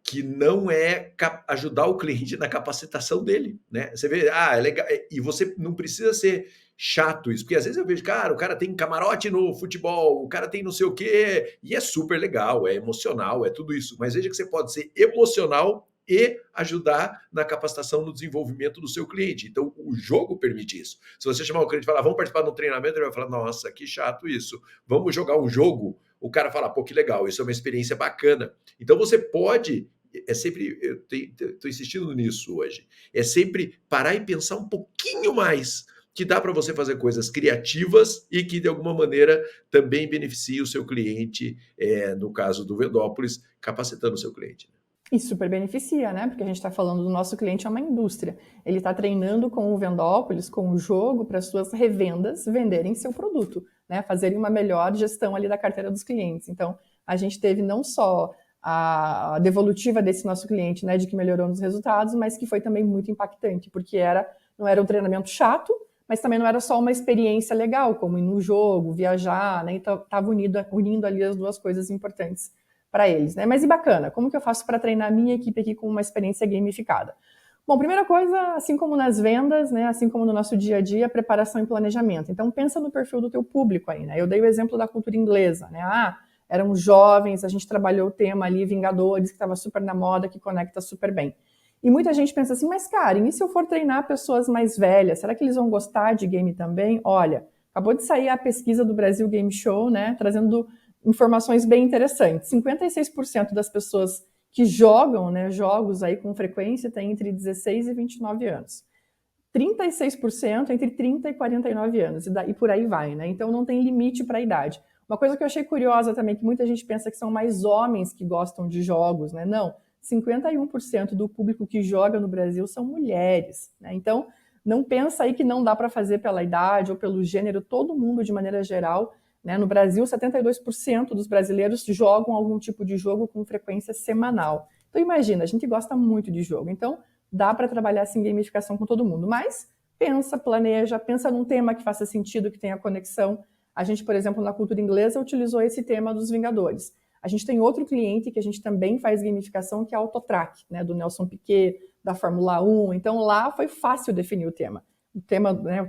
que não é ajudar o cliente na capacitação dele, né? Você vê, é legal, e você não precisa ser chato isso, porque às vezes eu vejo, cara, o cara tem camarote no futebol, o cara tem não sei o quê, e é super legal, é emocional, é tudo isso, mas veja que você pode ser emocional e ajudar na capacitação, no desenvolvimento do seu cliente. Então, o jogo permite isso. Se você chamar o cliente e falar, vamos participar de um treinamento, ele vai falar, nossa, que chato isso. Vamos jogar um jogo o cara fala, pô, que legal, isso é uma experiência bacana. Então você pode, eu estou insistindo nisso hoje, é sempre parar e pensar um pouquinho mais, que dá para você fazer coisas criativas e que de alguma maneira também beneficie o seu cliente, no caso do Vendópolis, capacitando o seu cliente. E super beneficia, né? Porque a gente está falando do nosso cliente é uma indústria. Ele está treinando com o Vendópolis, com o jogo, para as suas revendas venderem seu produto, né? Fazerem uma melhor gestão ali da carteira dos clientes. Então, a gente teve não só a devolutiva desse nosso cliente, né, de que melhorou nos resultados, mas que foi também muito impactante, porque não era um treinamento chato, mas também não era só uma experiência legal, como ir no jogo, viajar, né? Então, estava unindo ali as duas coisas importantes para eles, né? Mas e bacana, como que eu faço para treinar a minha equipe aqui com uma experiência gamificada? Bom, primeira coisa, assim como nas vendas, né, assim como no nosso dia a dia, preparação e planejamento. Então, pensa no perfil do teu público aí, né? Eu dei o exemplo da cultura inglesa, né? Eram jovens, a gente trabalhou o tema ali, Vingadores, que estava super na moda, que conecta super bem. E muita gente pensa assim, mas Karen, e se eu for treinar pessoas mais velhas, será que eles vão gostar de game também? Olha, acabou de sair a pesquisa do Brasil Game Show, né, trazendo informações bem interessantes. 56% das pessoas que jogam, né, jogos aí com frequência têm entre 16 e 29 anos. 36% entre 30 e 49 anos, e por aí vai, né? Então não tem limite para a idade. Uma coisa que eu achei curiosa também, que muita gente pensa que são mais homens que gostam de jogos, né? Não, 51% do público que joga no Brasil são mulheres, né? Então, não pensa aí que não dá para fazer pela idade ou pelo gênero, todo mundo de maneira geral, né? No Brasil, 72% dos brasileiros jogam algum tipo de jogo com frequência semanal. Então imagina, a gente gosta muito de jogo, então dá para trabalhar assim gamificação com todo mundo, mas pensa, planeja, pensa num tema que faça sentido, que tenha conexão. A gente, por exemplo, na cultura inglesa utilizou esse tema dos Vingadores. A gente tem outro cliente que a gente também faz gamificação, que é a Autotrack, né, do Nelson Piquet, da Fórmula 1. Então lá foi fácil definir o tema. O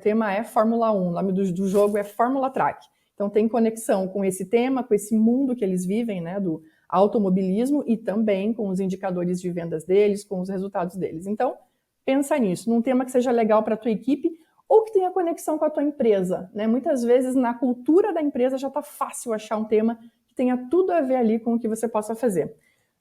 tema é Fórmula 1, o nome do jogo é Fórmula Track. Então tem conexão com esse tema, com esse mundo que eles vivem, né, do automobilismo, e também com os indicadores de vendas deles, com os resultados deles. Então, pensa nisso, num tema que seja legal para a tua equipe ou que tenha conexão com a tua empresa, né? Muitas vezes na cultura da empresa já está fácil achar um tema que tenha tudo a ver ali com o que você possa fazer.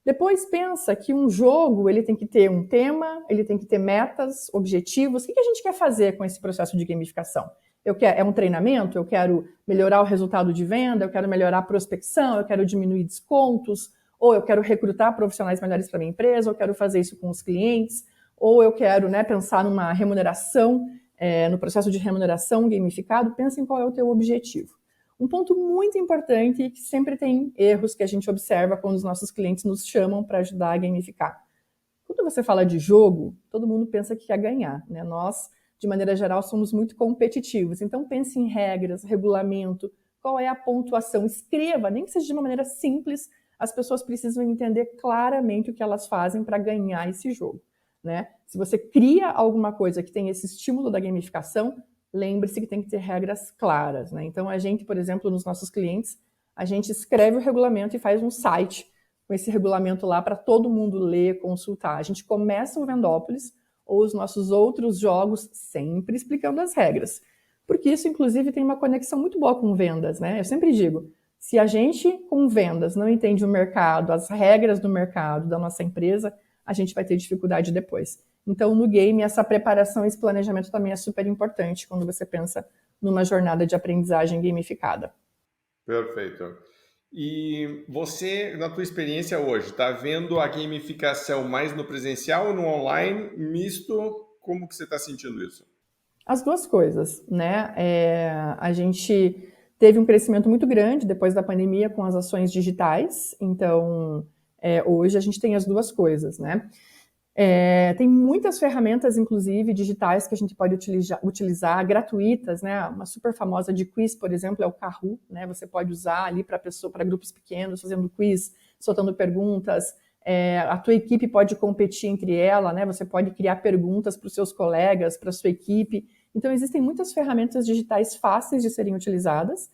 Depois pensa que um jogo ele tem que ter um tema, ele tem que ter metas, objetivos. O que a gente quer fazer com esse processo de gamificação? É um treinamento? Eu quero melhorar o resultado de venda? Eu quero melhorar a prospecção? Eu quero diminuir descontos? Ou eu quero recrutar profissionais melhores para a minha empresa? Ou eu quero fazer isso com os clientes? Ou eu quero, né, pensar numa remuneração, no processo de remuneração gamificado? Pensa em qual é o teu objetivo. Um ponto muito importante, que sempre tem erros que a gente observa quando os nossos clientes nos chamam para ajudar a gamificar. Quando você fala de jogo, todo mundo pensa que quer ganhar, né? Nós, de maneira geral, somos muito competitivos. Então pense em regras, regulamento, qual é a pontuação. Escreva, nem que seja de uma maneira simples, as pessoas precisam entender claramente o que elas fazem para ganhar esse jogo, né? Se você cria alguma coisa que tem esse estímulo da gamificação, lembre-se que tem que ter regras claras, né? Então a gente, por exemplo, nos nossos clientes, a gente escreve o regulamento e faz um site com esse regulamento lá para todo mundo ler, consultar. A gente começa o Vendópolis ou os nossos outros jogos sempre explicando as regras, porque isso, inclusive, tem uma conexão muito boa com vendas, né? Eu sempre digo, se a gente, com vendas, não entende o mercado, as regras do mercado, da nossa empresa, a gente vai ter dificuldade depois. Então, no game, essa preparação, esse planejamento também é super importante quando você pensa numa jornada de aprendizagem gamificada. Perfeito. E você, na tua experiência hoje, está vendo a gamificação mais no presencial ou no online, misto? Como que você está sentindo isso? As duas coisas, né? A gente teve um crescimento muito grande depois da pandemia com as ações digitais, então hoje a gente tem as duas coisas, né? Tem muitas ferramentas, inclusive, digitais que a gente pode utilizar gratuitas, né? Uma super famosa de quiz, por exemplo, é o Kahoot, né? Você pode usar ali para grupos pequenos, fazendo quiz, soltando perguntas. A tua equipe pode competir entre ela, né? Você pode criar perguntas para os seus colegas, para a sua equipe. Então, existem muitas ferramentas digitais fáceis de serem utilizadas,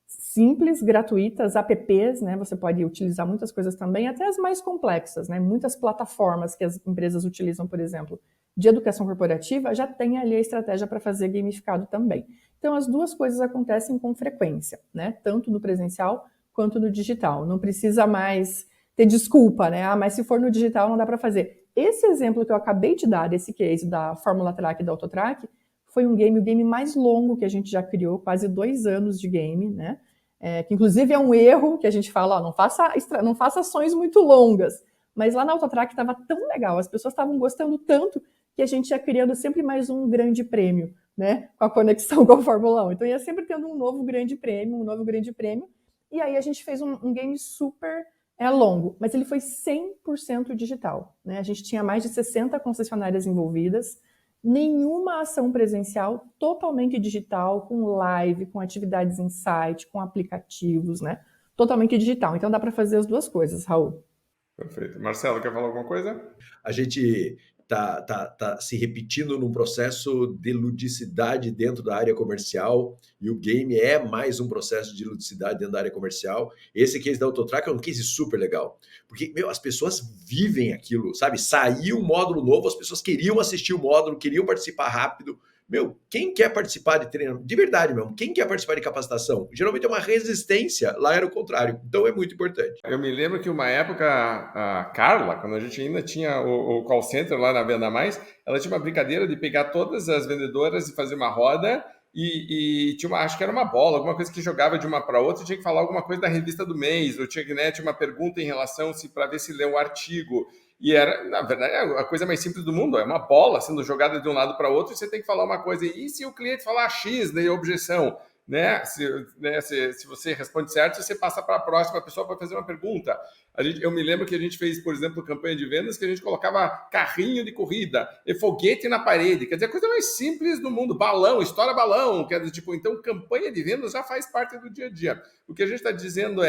simples, gratuitas, apps, né? Você pode utilizar muitas coisas também, até as mais complexas, né? Muitas plataformas que as empresas utilizam, por exemplo, de educação corporativa, já tem ali a estratégia para fazer gamificado também. Então, as duas coisas acontecem com frequência, né? Tanto no presencial quanto no digital. Não precisa mais ter desculpa, né? Mas se for no digital não dá para fazer. Esse exemplo que eu acabei de dar, desse case da Fórmula Track e da Autotrack, foi o game mais longo que a gente já criou, quase 2 anos de game, né? Que inclusive é um erro que a gente fala, não faça ações muito longas. Mas lá na Autotrack estava tão legal, as pessoas estavam gostando tanto que a gente ia criando sempre mais um grande prêmio, né? Com a conexão com a Fórmula 1. Então ia sempre tendo um novo grande prêmio. E aí a gente fez um game super longo, mas ele foi 100% digital, né? A gente tinha mais de 60 concessionárias envolvidas, nenhuma ação presencial, totalmente digital, com live, com atividades em site, com aplicativos, né? Totalmente digital. Então dá para fazer as duas coisas, Raul. Perfeito. Marcelo, quer falar alguma coisa? A gente tá se repetindo num processo de ludicidade dentro da área comercial, e o game é mais um processo de ludicidade dentro da área comercial. Esse case da Autotrack é um case super legal, porque, as pessoas vivem aquilo, sabe? Saiu um módulo novo, as pessoas queriam assistir o módulo, queriam participar rápido. Quem quer participar de treinamento? De verdade mesmo, quem quer participar de capacitação? Geralmente é uma resistência, lá era o contrário. Então é muito importante. Eu me lembro que uma época, a Carla, quando a gente ainda tinha o call center lá na Venda Mais, ela tinha uma brincadeira de pegar todas as vendedoras e fazer uma roda e tinha acho que era uma bola, alguma coisa que jogava de uma para outra, tinha que falar alguma coisa da revista do mês, ou tinha uma pergunta em relação para ver se leu o artigo. E era, na verdade, a coisa mais simples do mundo. É uma bola sendo jogada de um lado para o outro e você tem que falar uma coisa. E se o cliente falar X, daí objeção, né? Se você responde certo, você passa para a próxima pessoa para fazer uma pergunta. Eu me lembro que a gente fez, por exemplo, campanha de vendas que a gente colocava carrinho de corrida e foguete na parede. Quer dizer, a coisa mais simples do mundo. Balão, estoura balão. Quer dizer, então, campanha de vendas já faz parte do dia a dia. O que a gente está dizendo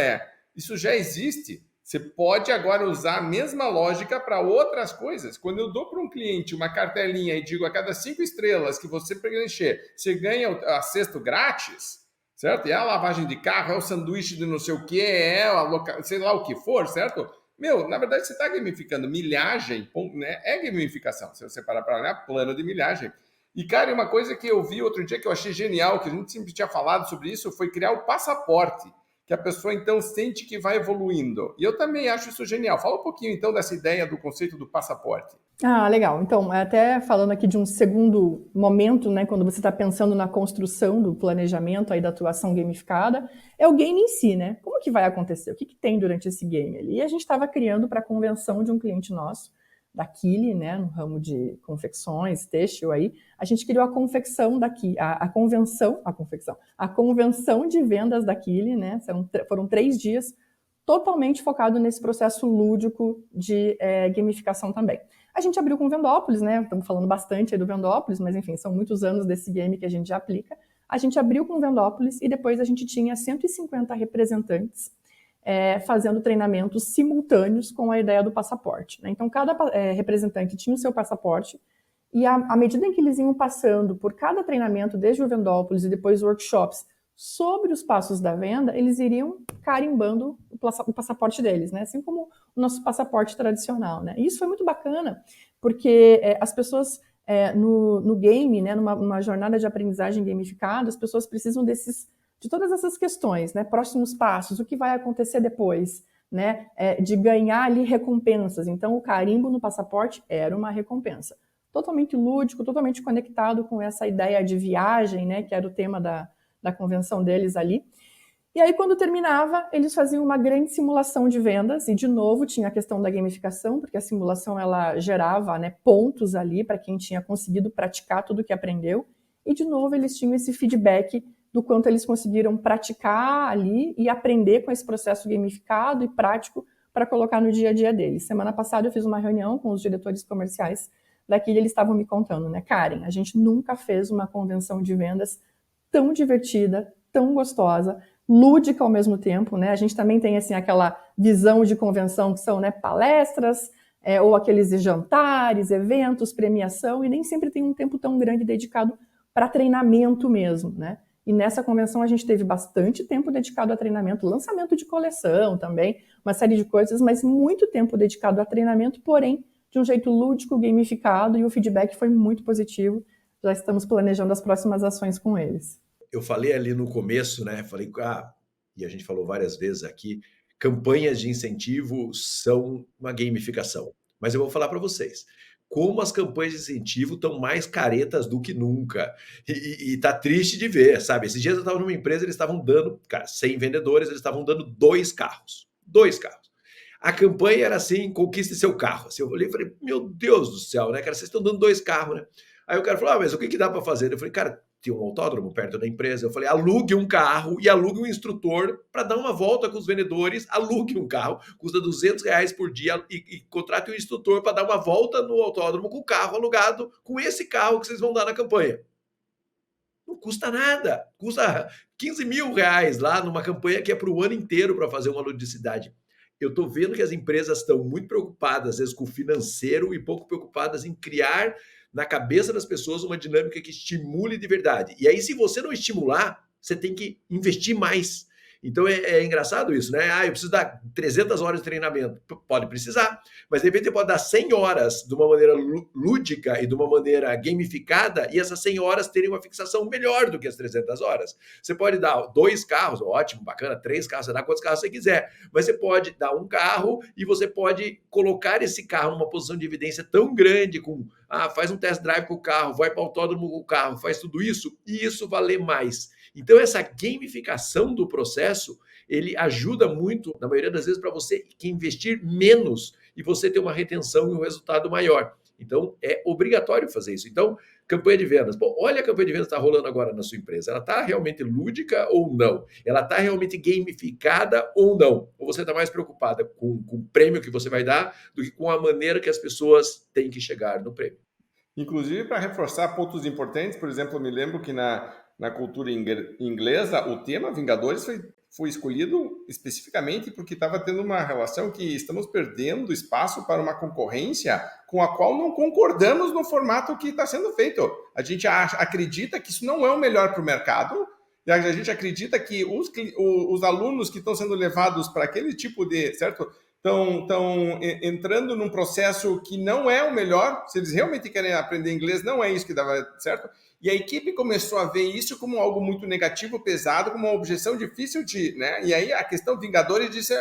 isso já existe. Você pode agora usar a mesma lógica para outras coisas. Quando eu dou para um cliente uma cartelinha e digo a cada 5 estrelas que você preencher, você ganha a cesta grátis, certo? É a lavagem de carro, é o sanduíche de não sei o que, sei lá o que for, certo? Na verdade você está gamificando. Milhagem, né? É gamificação. Se você parar para olhar, plano de milhagem. E, cara, uma coisa que eu vi outro dia que eu achei genial, que a gente sempre tinha falado sobre isso, foi criar o passaporte, que a pessoa, então, sente que vai evoluindo. E eu também acho isso genial. Fala um pouquinho, então, dessa ideia do conceito do passaporte. Legal. Então, até falando aqui de um segundo momento, né, quando você está pensando na construção do planejamento aí da atuação gamificada, é o game em si, né? Como que vai acontecer? O que tem durante esse game ali? E a gente estava criando para a convenção de um cliente nosso, da Kili, né, no ramo de confecções, têxtil aí, a gente criou a confecção daqui, a convenção de vendas da Kili, né, foram 3 dias totalmente focado nesse processo lúdico de gamificação também. A gente abriu com o Vendópolis, né, estamos falando bastante aí do Vendópolis, mas enfim, são muitos anos desse game que a gente já aplica. A gente abriu com o Vendópolis e depois a gente tinha 150 representantes fazendo treinamentos simultâneos com a ideia do passaporte, né? Então, cada representante tinha o seu passaporte e à medida em que eles iam passando por cada treinamento, desde o Vendópolis e depois workshops, sobre os passos da venda, eles iriam carimbando o passaporte deles, né? Assim como o nosso passaporte tradicional, né? E isso foi muito bacana, porque as pessoas no game, né, numa jornada de aprendizagem gamificada, as pessoas precisam de todas essas questões, né? Próximos passos, o que vai acontecer depois, né? De ganhar ali recompensas. Então, o carimbo no passaporte era uma recompensa. Totalmente lúdico, totalmente conectado com essa ideia de viagem, né? Que era o tema da convenção deles ali. E aí, quando terminava, eles faziam uma grande simulação de vendas, e de novo tinha a questão da gamificação, porque a simulação ela gerava, né, pontos ali para quem tinha conseguido praticar tudo o que aprendeu, e de novo eles tinham esse feedback do quanto eles conseguiram praticar ali e aprender com esse processo gamificado e prático para colocar no dia a dia deles. Semana passada eu fiz uma reunião com os diretores comerciais daqui e eles estavam me contando, né, Karen, a gente nunca fez uma convenção de vendas tão divertida, tão gostosa, lúdica ao mesmo tempo, né? A gente também tem assim aquela visão de convenção que são, né, palestras, ou aqueles jantares, eventos, premiação, e nem sempre tem um tempo tão grande dedicado para treinamento mesmo, né? E nessa convenção a gente teve bastante tempo dedicado a treinamento, lançamento de coleção também, uma série de coisas, mas muito tempo dedicado a treinamento, porém de um jeito lúdico, gamificado, e o feedback foi muito positivo. Já estamos planejando as próximas ações com eles. Eu falei ali no começo, né? Falei, e a gente falou várias vezes aqui, campanhas de incentivo são uma gamificação. Mas eu vou falar para vocês, como as campanhas de incentivo estão mais caretas do que nunca. E tá triste de ver, sabe? Esses dias eu estava numa empresa, eles estavam dando, cara, 100 vendedores, eles estavam dando 2 carros. 2 carros. A campanha era assim, conquiste seu carro. Assim, eu olhei e falei, meu Deus do céu, né, cara? Vocês estão dando 2 carros, né? Aí o cara falou, mas o que dá para fazer? Eu falei, cara, tinha um autódromo perto da empresa. Eu falei, alugue um carro e alugue um instrutor para dar uma volta com os vendedores. Alugue um carro, custa R$200 por dia e contrate um instrutor para dar uma volta no autódromo com o carro alugado, com esse carro que vocês vão dar na campanha. Não custa nada, custa R$15.000 lá numa campanha que é para o ano inteiro para fazer uma ludicidade. Eu estou vendo que as empresas estão muito preocupadas, às vezes, com o financeiro e pouco preocupadas em criar na cabeça das pessoas uma dinâmica que estimule de verdade. E aí, se você não estimular, você tem que investir mais. Então é engraçado isso, né? Eu preciso dar 300 horas de treinamento. Pode precisar, mas de repente você pode dar 100 horas de uma maneira lúdica e de uma maneira gamificada e essas 100 horas terem uma fixação melhor do que as 300 horas. Você pode dar 2 carros, ótimo, bacana, 3 carros, você dá quantos carros você quiser, mas você pode dar um carro e você pode colocar esse carro numa posição de evidência tão grande com, faz um test drive com o carro, vai para o autódromo com o carro, faz tudo isso e isso valer mais. Então, essa gamificação do processo, ele ajuda muito, na maioria das vezes, para você que investir menos e você ter uma retenção e um resultado maior. Então, é obrigatório fazer isso. Então, campanha de vendas. Pô, olha a campanha de vendas que está rolando agora na sua empresa. Ela está realmente lúdica ou não? Ela está realmente gamificada ou não? Ou você está mais preocupada com o prêmio que você vai dar do que com a maneira que as pessoas têm que chegar no prêmio? Inclusive, para reforçar pontos importantes, por exemplo, eu me lembro que na cultura inglesa, o tema Vingadores foi escolhido especificamente porque estava tendo uma relação que estamos perdendo espaço para uma concorrência com a qual não concordamos no formato que está sendo feito. A gente acredita que isso não é o melhor para o mercado, e a gente acredita que os alunos que estão sendo levados para aquele tipo de, certo? Estão entrando num processo que não é o melhor. Se eles realmente querem aprender inglês, não é isso que dava certo. E a equipe começou a ver isso como algo muito negativo, pesado, como uma objeção difícil de, né? E aí a questão Vingadores disse,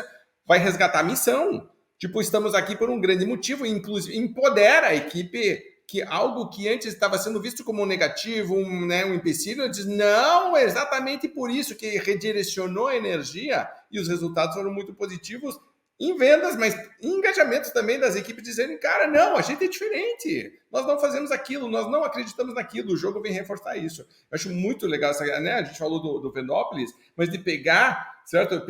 vai resgatar a missão. Tipo, estamos aqui por um grande motivo, inclusive empodera a equipe, que algo que antes estava sendo visto como um negativo, um empecilho, diz, não, é exatamente por isso que redirecionou a energia e os resultados foram muito positivos em vendas, mas em engajamentos também das equipes dizendo, cara, não, a gente é diferente, nós não fazemos aquilo, nós não acreditamos naquilo, o jogo vem reforçar isso. Eu acho muito legal, né? A gente falou do Venópolis, mas de pegar, certo?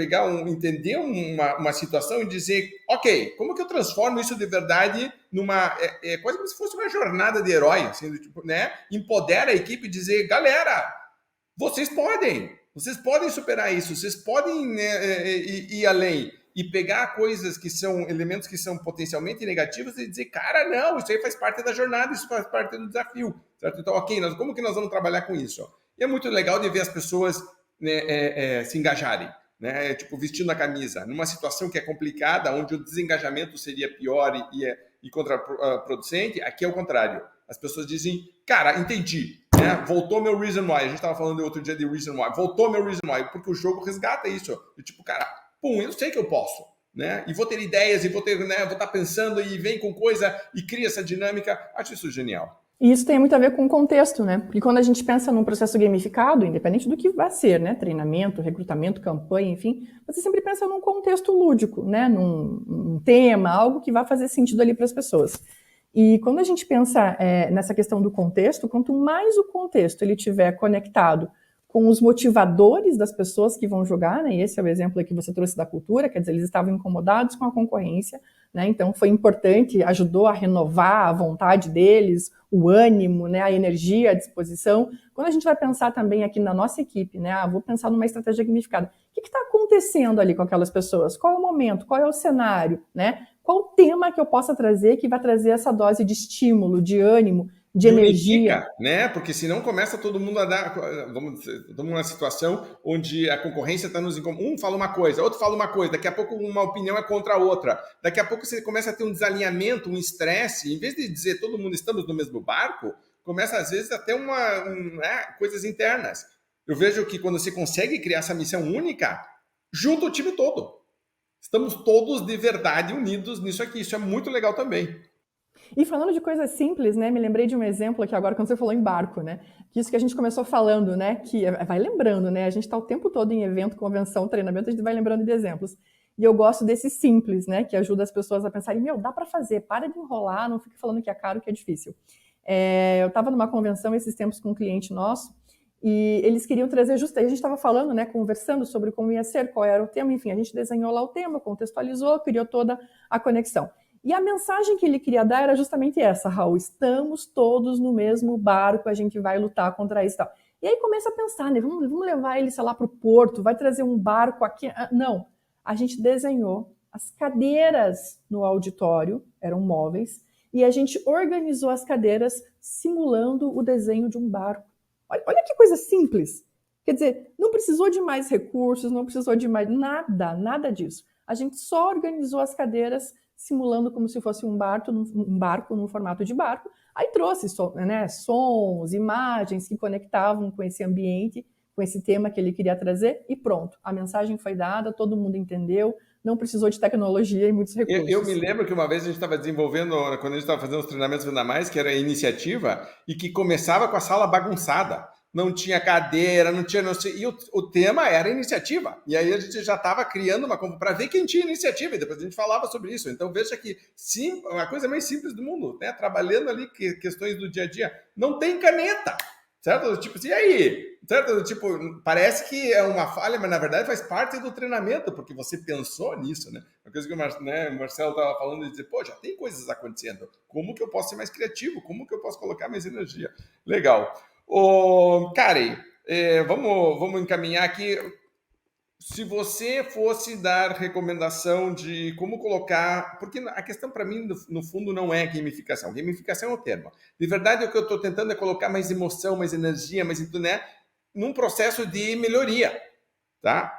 Entender uma situação e dizer, ok, como que eu transformo isso de verdade numa, quase como se fosse uma jornada de herói, assim, tipo, né? Empodera a equipe e dizer, galera, vocês podem superar isso, vocês podem ir além. E pegar coisas que são elementos que são potencialmente negativos e dizer, cara, não, isso aí faz parte da jornada, isso faz parte do desafio, certo? Então, ok, como que nós vamos trabalhar com isso? E é muito legal de ver as pessoas, né, se engajarem, né? Tipo, vestindo a camisa, numa situação que é complicada, onde o desengajamento seria pior e contraproducente, aqui é o contrário. As pessoas dizem, cara, entendi, né? Voltou meu reason why, a gente estava falando outro dia de reason why, voltou meu reason why, porque o jogo resgata isso. E, tipo, cara, eu sei que eu posso, né? E vou ter ideias, e vou estar pensando e vem com coisa e cria essa dinâmica. Acho isso genial. E isso tem muito a ver com o contexto, né? Porque quando a gente pensa num processo gamificado, independente do que vai ser, né? Treinamento, recrutamento, campanha, enfim, você sempre pensa num contexto lúdico, né? Num tema, algo que vai fazer sentido ali para as pessoas. E quando a gente pensa nessa questão do contexto, quanto mais o contexto ele estiver conectado com os motivadores das pessoas que vão jogar, né? E esse é o exemplo que você trouxe da cultura, quer dizer, eles estavam incomodados com a concorrência, né? Então foi importante, ajudou a renovar a vontade deles, o ânimo, né? A energia, a disposição. Quando a gente vai pensar também aqui na nossa equipe, né? Vou pensar numa estratégia gamificada. O que está acontecendo ali com aquelas pessoas? Qual é o momento? Qual é o cenário? Né? Qual o tema que eu possa trazer que vai trazer essa dose de estímulo, de ânimo, de energia, né? Porque senão começa todo mundo a dar, vamos dizer, todo mundo numa situação onde a concorrência está nos incomodando. Um fala uma coisa, outro fala uma coisa, daqui a pouco uma opinião é contra a outra. Daqui a pouco você começa a ter um desalinhamento, um estresse. Em vez de dizer todo mundo estamos no mesmo barco, começa às vezes a ter coisas internas. Eu vejo que quando você consegue criar essa missão única, junta o time todo. Estamos todos de verdade unidos nisso aqui. Isso é muito legal também. E falando de coisas simples, né? Me lembrei de um exemplo aqui agora quando você falou em barco, né? Que isso que a gente começou falando, né? Que vai lembrando, né? A gente está o tempo todo em evento, convenção, treinamento, a gente vai lembrando de exemplos. E eu gosto desse simples, né? Que ajuda as pessoas a pensarem, meu, dá para fazer, para de enrolar, não fique falando que é caro, que é difícil. Eu estava numa convenção esses tempos com um cliente nosso e eles queriam trazer justo, a gente estava falando, né? Conversando sobre como ia ser, qual era o tema, enfim, a gente desenhou lá o tema, contextualizou, criou toda a conexão. E a mensagem que ele queria dar era justamente essa, Raul, estamos todos no mesmo barco, a gente vai lutar contra isso e tal. E aí começa a pensar, né, vamos levar ele, sei lá, para o porto, vai trazer um barco aqui. Não, a gente desenhou as cadeiras no auditório, eram móveis, e a gente organizou as cadeiras simulando o desenho de um barco. Olha que coisa simples. Quer dizer, não precisou de mais recursos, não precisou de mais nada disso. A gente só organizou as cadeiras simulando como se fosse um barco no formato de barco. Aí trouxe sons, imagens que conectavam com esse ambiente, com esse tema que ele queria trazer, e pronto. A mensagem foi dada, todo mundo entendeu, não precisou de tecnologia e muitos recursos. Eu me lembro que uma vez a gente estava desenvolvendo, quando a gente estava fazendo os treinamentos Venda Mais, que era a iniciativa, e que começava com a sala bagunçada. Não tinha cadeira, não tinha... E o tema era iniciativa. E aí a gente já estava criando uma... para ver quem tinha iniciativa, e depois a gente falava sobre isso. Então veja que sim, uma coisa mais simples do mundo, né? Trabalhando ali questões do dia a dia. Não tem caneta, certo? Tipo assim, e aí? Certo? Tipo, parece que é uma falha, mas na verdade faz parte do treinamento, porque você pensou nisso, né? Uma coisa que o Marcelo estava falando de dizer, pô, já tem coisas acontecendo. Como que eu posso ser mais criativo? Como que eu posso colocar mais energia? Legal. Karen, vamos encaminhar aqui. Se você fosse dar recomendação de como colocar... Porque a questão para mim, no fundo, não é gamificação. Gamificação é o termo. De verdade, o que eu estou tentando é colocar mais emoção, mais energia, né, num processo de melhoria. Tá?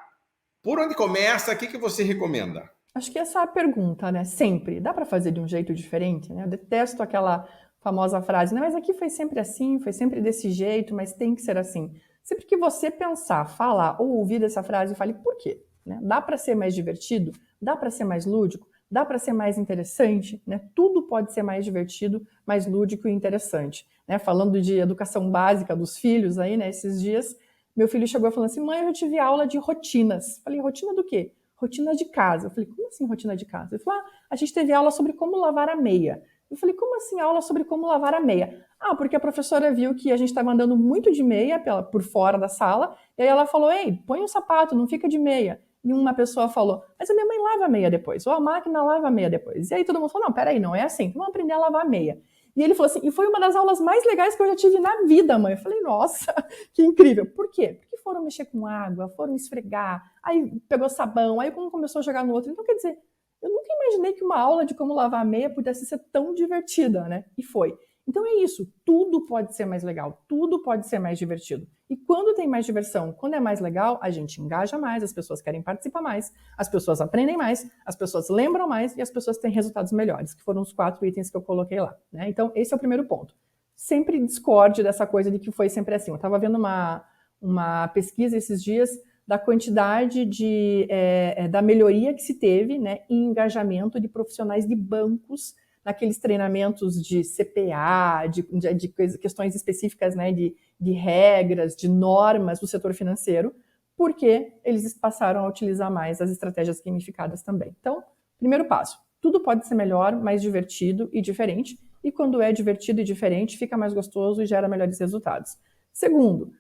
Por onde começa? O que você recomenda? Acho que essa é a pergunta, né? Sempre. Dá para fazer de um jeito diferente? Né? Eu detesto aquela famosa frase, não, mas aqui foi sempre assim, foi sempre desse jeito, mas tem que ser assim. Sempre que você pensar, falar ou ouvir essa frase, fale por quê? Né? Dá para ser mais divertido? Dá para ser mais lúdico? Dá para ser mais interessante? Né? Tudo pode ser mais divertido, mais lúdico e interessante. Né? Falando de educação básica dos filhos aí, né? Esses dias, meu filho chegou falando assim, mãe, eu tive aula de rotinas. Falei, rotina do quê? Rotina de casa. Eu falei, como assim rotina de casa? Ele falou, a gente teve aula sobre como lavar a meia. Eu falei, como assim aula sobre como lavar a meia? Porque a professora viu que a gente estava andando muito de meia por fora da sala, e aí ela falou, ei, põe um sapato, não fica de meia. E uma pessoa falou, mas a minha mãe lava a meia depois, ou a máquina lava a meia depois. E aí todo mundo falou, não, peraí, não é assim, vamos aprender a lavar a meia. E ele falou assim, e foi uma das aulas mais legais que eu já tive na vida, mãe. Eu falei, nossa, que incrível. Por quê? Porque foram mexer com água, foram esfregar, aí pegou sabão, aí como começou a jogar no outro. Então, quer dizer, eu nunca imaginei que uma aula de como lavar a meia pudesse ser tão divertida, né? E foi. Então é isso, tudo pode ser mais legal, tudo pode ser mais divertido. E quando tem mais diversão, quando é mais legal, a gente engaja mais, as pessoas querem participar mais, as pessoas aprendem mais, as pessoas lembram mais e as pessoas têm resultados melhores, que foram os 4 itens que eu coloquei lá, né? Então esse é o primeiro ponto. Sempre discorde dessa coisa de que foi sempre assim. Eu estava vendo uma pesquisa esses dias da quantidade da melhoria que se teve, né, em engajamento de profissionais de bancos naqueles treinamentos de CPA, de questões específicas, né, de regras, de normas do setor financeiro, porque eles passaram a utilizar mais as estratégias gamificadas também. Então, primeiro passo, tudo pode ser melhor, mais divertido e diferente, e quando é divertido e diferente, fica mais gostoso e gera melhores resultados. Segundo,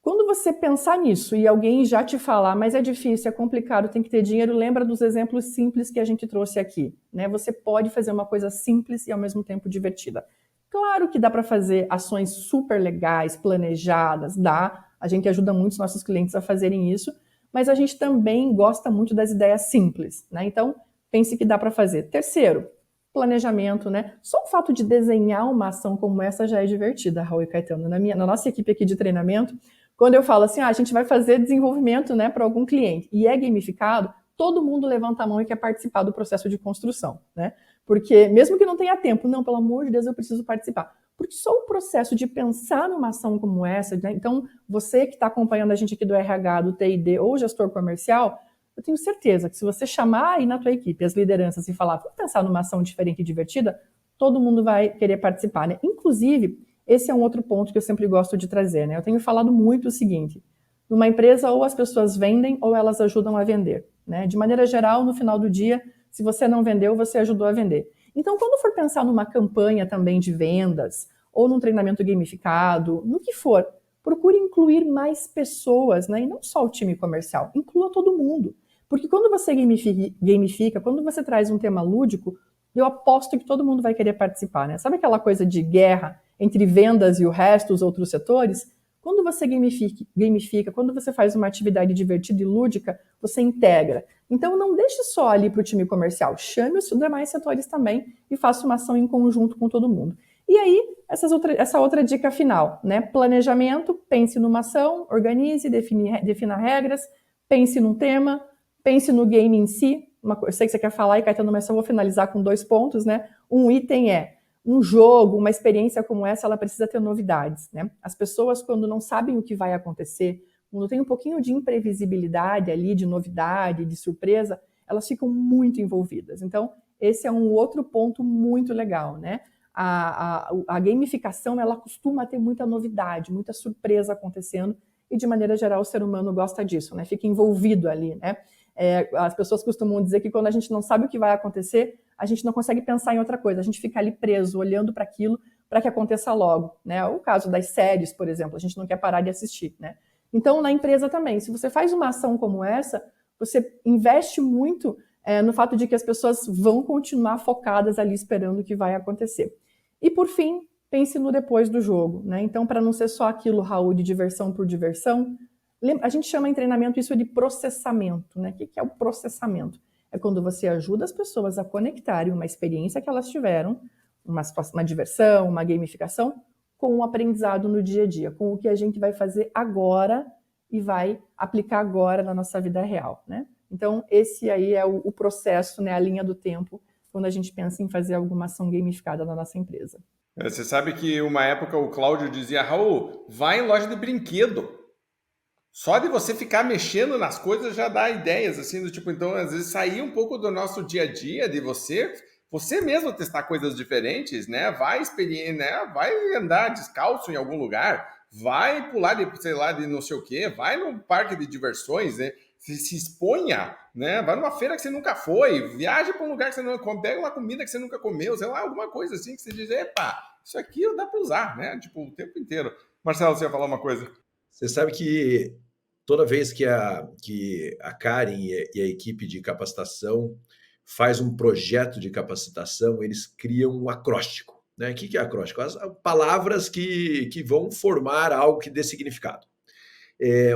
quando você pensar nisso e alguém já te falar, mas é difícil, é complicado, tem que ter dinheiro, lembra dos exemplos simples que a gente trouxe aqui, né? Você pode fazer uma coisa simples e ao mesmo tempo divertida. Claro que dá para fazer ações super legais, planejadas, dá. A gente ajuda muito os nossos clientes a fazerem isso, mas a gente também gosta muito das ideias simples, né? Então, pense que dá para fazer. Terceiro, planejamento, né? Só o fato de desenhar uma ação como essa já é divertida, Raul e Caetano. Na nossa equipe aqui de treinamento, quando eu falo assim, a gente vai fazer desenvolvimento, né, para algum cliente e é gamificado, todo mundo levanta a mão e quer participar do processo de construção, né? Porque mesmo que não tenha tempo, não, pelo amor de Deus, eu preciso participar. Porque só o processo de pensar numa ação como essa, né? Então, você que está acompanhando a gente aqui do RH, do TID ou gestor comercial, eu tenho certeza que se você chamar aí na tua equipe as lideranças e falar, vamos pensar numa ação diferente e divertida, todo mundo vai querer participar, né? Inclusive, esse é um outro ponto que eu sempre gosto de trazer, né? Eu tenho falado muito o seguinte, numa empresa ou as pessoas vendem ou elas ajudam a vender, né? De maneira geral, no final do dia, se você não vendeu, você ajudou a vender. Então, quando for pensar numa campanha também de vendas, ou num treinamento gamificado, no que for, procure incluir mais pessoas, né? E não só o time comercial, inclua todo mundo. Porque quando você gamifica, quando você traz um tema lúdico, eu aposto que todo mundo vai querer participar, né? Sabe aquela coisa de guerra entre vendas e o resto, os outros setores? Quando você gamifica, quando você faz uma atividade divertida e lúdica, você integra. Então, não deixe só ali para o time comercial, chame os demais setores também e faça uma ação em conjunto com todo mundo. E aí, essa outra dica final, né? Planejamento, pense numa ação, organize, defina regras, pense num tema, pense no game em si. Eu sei que você quer falar, e Caetano, mas só vou finalizar com 2 pontos, né? Um item é um jogo, uma experiência como essa, ela precisa ter novidades, né? As pessoas, quando não sabem o que vai acontecer, quando tem um pouquinho de imprevisibilidade ali, de novidade, de surpresa, elas ficam muito envolvidas. Então, esse é um outro ponto muito legal, né? A gamificação, ela costuma ter muita novidade, muita surpresa acontecendo, e de maneira geral o ser humano gosta disso, né? Fica envolvido ali, né? As pessoas costumam dizer que quando a gente não sabe o que vai acontecer, a gente não consegue pensar em outra coisa, a gente fica ali preso, olhando para aquilo, para que aconteça logo, né? O caso das séries, por exemplo, a gente não quer parar de assistir, né? Então, na empresa também, se você faz uma ação como essa, você investe muito no fato de que as pessoas vão continuar focadas ali esperando o que vai acontecer. E, por fim, pense no depois do jogo, né? Então, para não ser só aquilo, Raul, de diversão por diversão, a gente chama em treinamento isso de processamento, né? O que é o processamento? É quando você ajuda as pessoas a conectarem uma experiência que elas tiveram, uma diversão, uma gamificação, com o aprendizado no dia a dia, com o que a gente vai fazer agora e vai aplicar agora na nossa vida real, né? Então, esse aí é o processo, né? A linha do tempo, quando a gente pensa em fazer alguma ação gamificada na nossa empresa. Você sabe que uma época o Cláudio dizia, Raul, vai em loja de brinquedo. Só de você ficar mexendo nas coisas já dá ideias, assim, do tipo, então, às vezes, sair um pouco do nosso dia a dia, de você mesmo testar coisas diferentes, né? Vai né? Vai andar descalço em algum lugar, vai pular de, sei lá, de não sei o quê, vai num parque de diversões, né? Se exponha, né? Vai numa feira que você nunca foi, viaja para um lugar que você não come, pega uma comida que você nunca comeu, sei lá, alguma coisa assim que você diz, epa, isso aqui dá para usar, né? Tipo, o tempo inteiro. Marcelo, você ia falar uma coisa? Você sabe que toda vez que a Karen e a equipe de capacitação faz um projeto de capacitação, eles criam um acróstico, né? O que é acróstico? As palavras que vão formar algo que dê significado.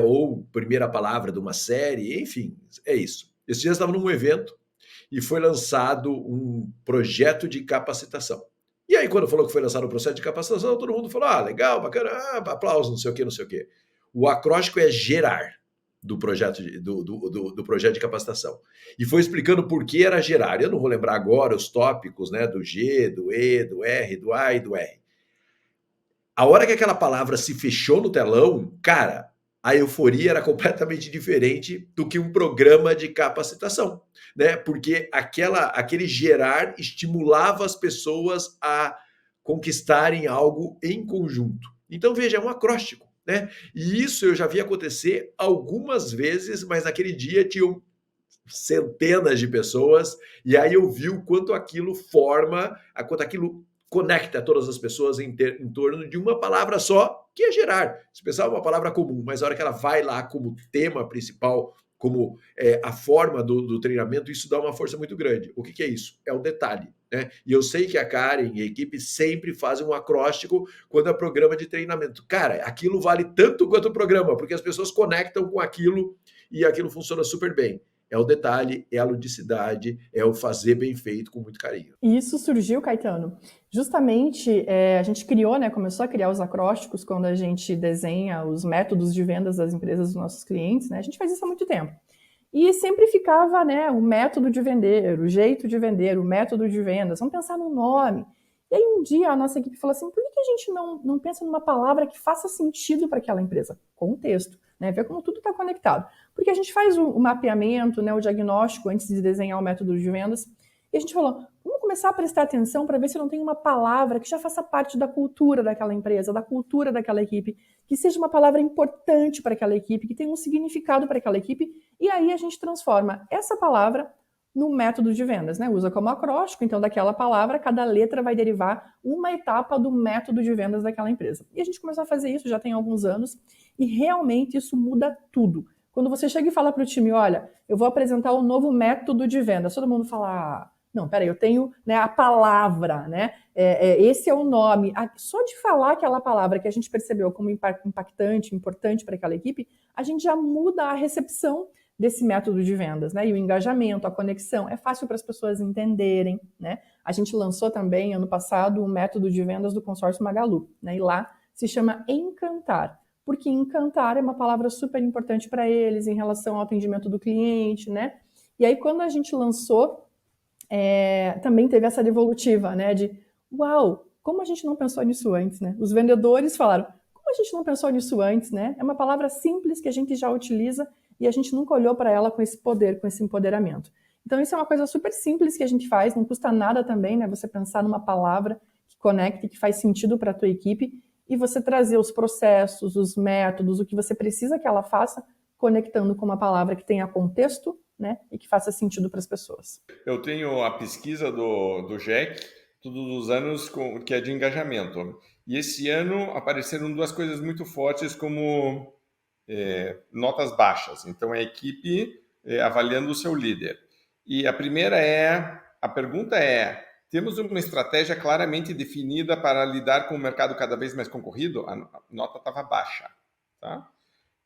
Ou primeira palavra de uma série, enfim, é isso. Esses dias eu estava num evento e foi lançado um projeto de capacitação. E aí, quando falou que foi lançado o processo de capacitação, todo mundo falou, legal, bacana, aplausos, não sei o quê, não sei o quê. O acróstico é gerar do projeto do projeto de capacitação. E foi explicando por que era gerar. Eu não vou lembrar agora os tópicos, né, do G, do E, do R, do A e do R. A hora que aquela palavra se fechou no telão, cara, a euforia era completamente diferente do que um programa de capacitação, né? Porque aquele gerar estimulava as pessoas a conquistarem algo em conjunto. Então, veja, é um acróstico, né? E isso eu já vi acontecer algumas vezes, mas naquele dia tinham centenas de pessoas, e aí eu vi o quanto aquilo quanto aquilo conecta todas as pessoas em torno de uma palavra só, que é gerar. Se pensar uma palavra comum, mas a hora que ela vai lá como tema principal, como a forma do treinamento, isso dá uma força muito grande. O que é isso? É o detalhe, né? E eu sei que a Karen e a equipe sempre fazem um acróstico quando é programa de treinamento. Cara, aquilo vale tanto quanto o programa, porque as pessoas conectam com aquilo e aquilo funciona super bem. É o detalhe, é a ludicidade, é o fazer bem feito com muito carinho. E isso surgiu, Caetano, justamente a gente criou, né, começou a criar os acrósticos quando a gente desenha os métodos de vendas das empresas dos nossos clientes, né? A gente faz isso há muito tempo. E sempre ficava, né, o método de vender, o jeito de vender, o método de vendas. Vamos pensar no nome. E aí um dia a nossa equipe falou assim, por que a gente não pensa numa palavra que faça sentido para aquela empresa? Contexto, né? Ver como tudo está conectado. Porque a gente faz o mapeamento, né, o diagnóstico antes de desenhar o método de vendas, e a gente falou, vamos começar a prestar atenção para ver se não tem uma palavra que já faça parte da cultura daquela empresa, da cultura daquela equipe, que seja uma palavra importante para aquela equipe, que tenha um significado para aquela equipe, e aí a gente transforma essa palavra no método de vendas, né? Usa como acróstico, então daquela palavra, cada letra vai derivar uma etapa do método de vendas daquela empresa. E a gente começou a fazer isso já tem alguns anos, e realmente isso muda tudo. Quando você chega e fala para o time, olha, eu vou apresentar um novo método de vendas, todo mundo fala, não, peraí, eu tenho, né, a palavra, né? Esse é o nome. Só de falar aquela palavra que a gente percebeu como impactante, importante para aquela equipe, a gente já muda a recepção desse método de vendas, né? E o engajamento, a conexão, é fácil para as pessoas entenderem, né? A gente lançou também, ano passado, o método de vendas do consórcio Magalu, né? E lá se chama Encantar, porque encantar é uma palavra super importante para eles em relação ao atendimento do cliente, né? E aí, quando a gente lançou, também teve essa devolutiva, né? De, uau, como a gente não pensou nisso antes, né? Os vendedores falaram, como a gente não pensou nisso antes, né? É uma palavra simples que a gente já utiliza e a gente nunca olhou para ela com esse poder, com esse empoderamento. Então, isso é uma coisa super simples que a gente faz, não custa nada também, né? Você pensar numa palavra que conecte, que faz sentido para a tua equipe e você trazer os processos, os métodos, o que você precisa que ela faça, conectando com uma palavra que tenha contexto, né? E que faça sentido para as pessoas. Eu tenho a pesquisa do GEC, todos os anos, que é de engajamento. E esse ano apareceram duas coisas muito fortes como notas baixas. Então, é a equipe avaliando o seu líder. E a pergunta é, temos uma estratégia claramente definida para lidar com o mercado cada vez mais concorrido? A nota estava baixa, tá?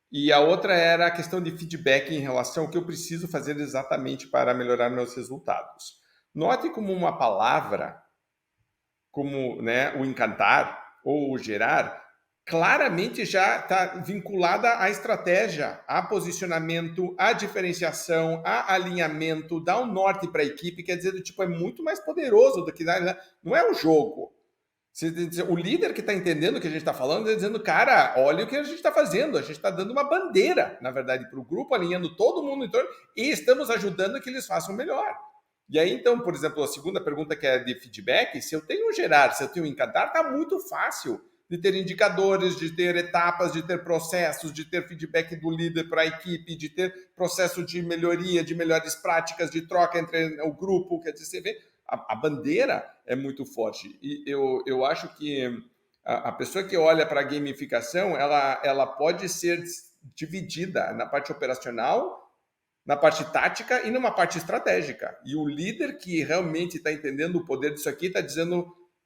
E a outra era a questão de feedback em relação ao que eu preciso fazer exatamente para melhorar meus resultados. Note como uma palavra, como, né, o encantar ou o gerar, claramente já está vinculada à estratégia, a posicionamento, a diferenciação, a alinhamento, dá um norte para a equipe, quer dizer, é muito mais poderoso do que não é o jogo. O líder que está entendendo o que a gente está falando está dizendo, cara, olha o que a gente está fazendo, a gente está dando uma bandeira, na verdade, para o grupo, alinhando todo mundo em torno e estamos ajudando que eles façam melhor. E aí, então, por exemplo, a segunda pergunta que é de feedback, se eu tenho um gerar, se eu tenho um encantar, está muito fácil de ter indicadores, de ter etapas, de ter processos, de ter feedback do líder para a equipe, de ter processo de melhoria, de melhores práticas, de troca entre o grupo, quer dizer, você vê, a bandeira é muito forte. E eu acho que a pessoa que olha para a gamificação, ela pode ser dividida na parte operacional, na parte tática e numa parte estratégica. E o líder que realmente está entendendo o poder disso aqui está dizendo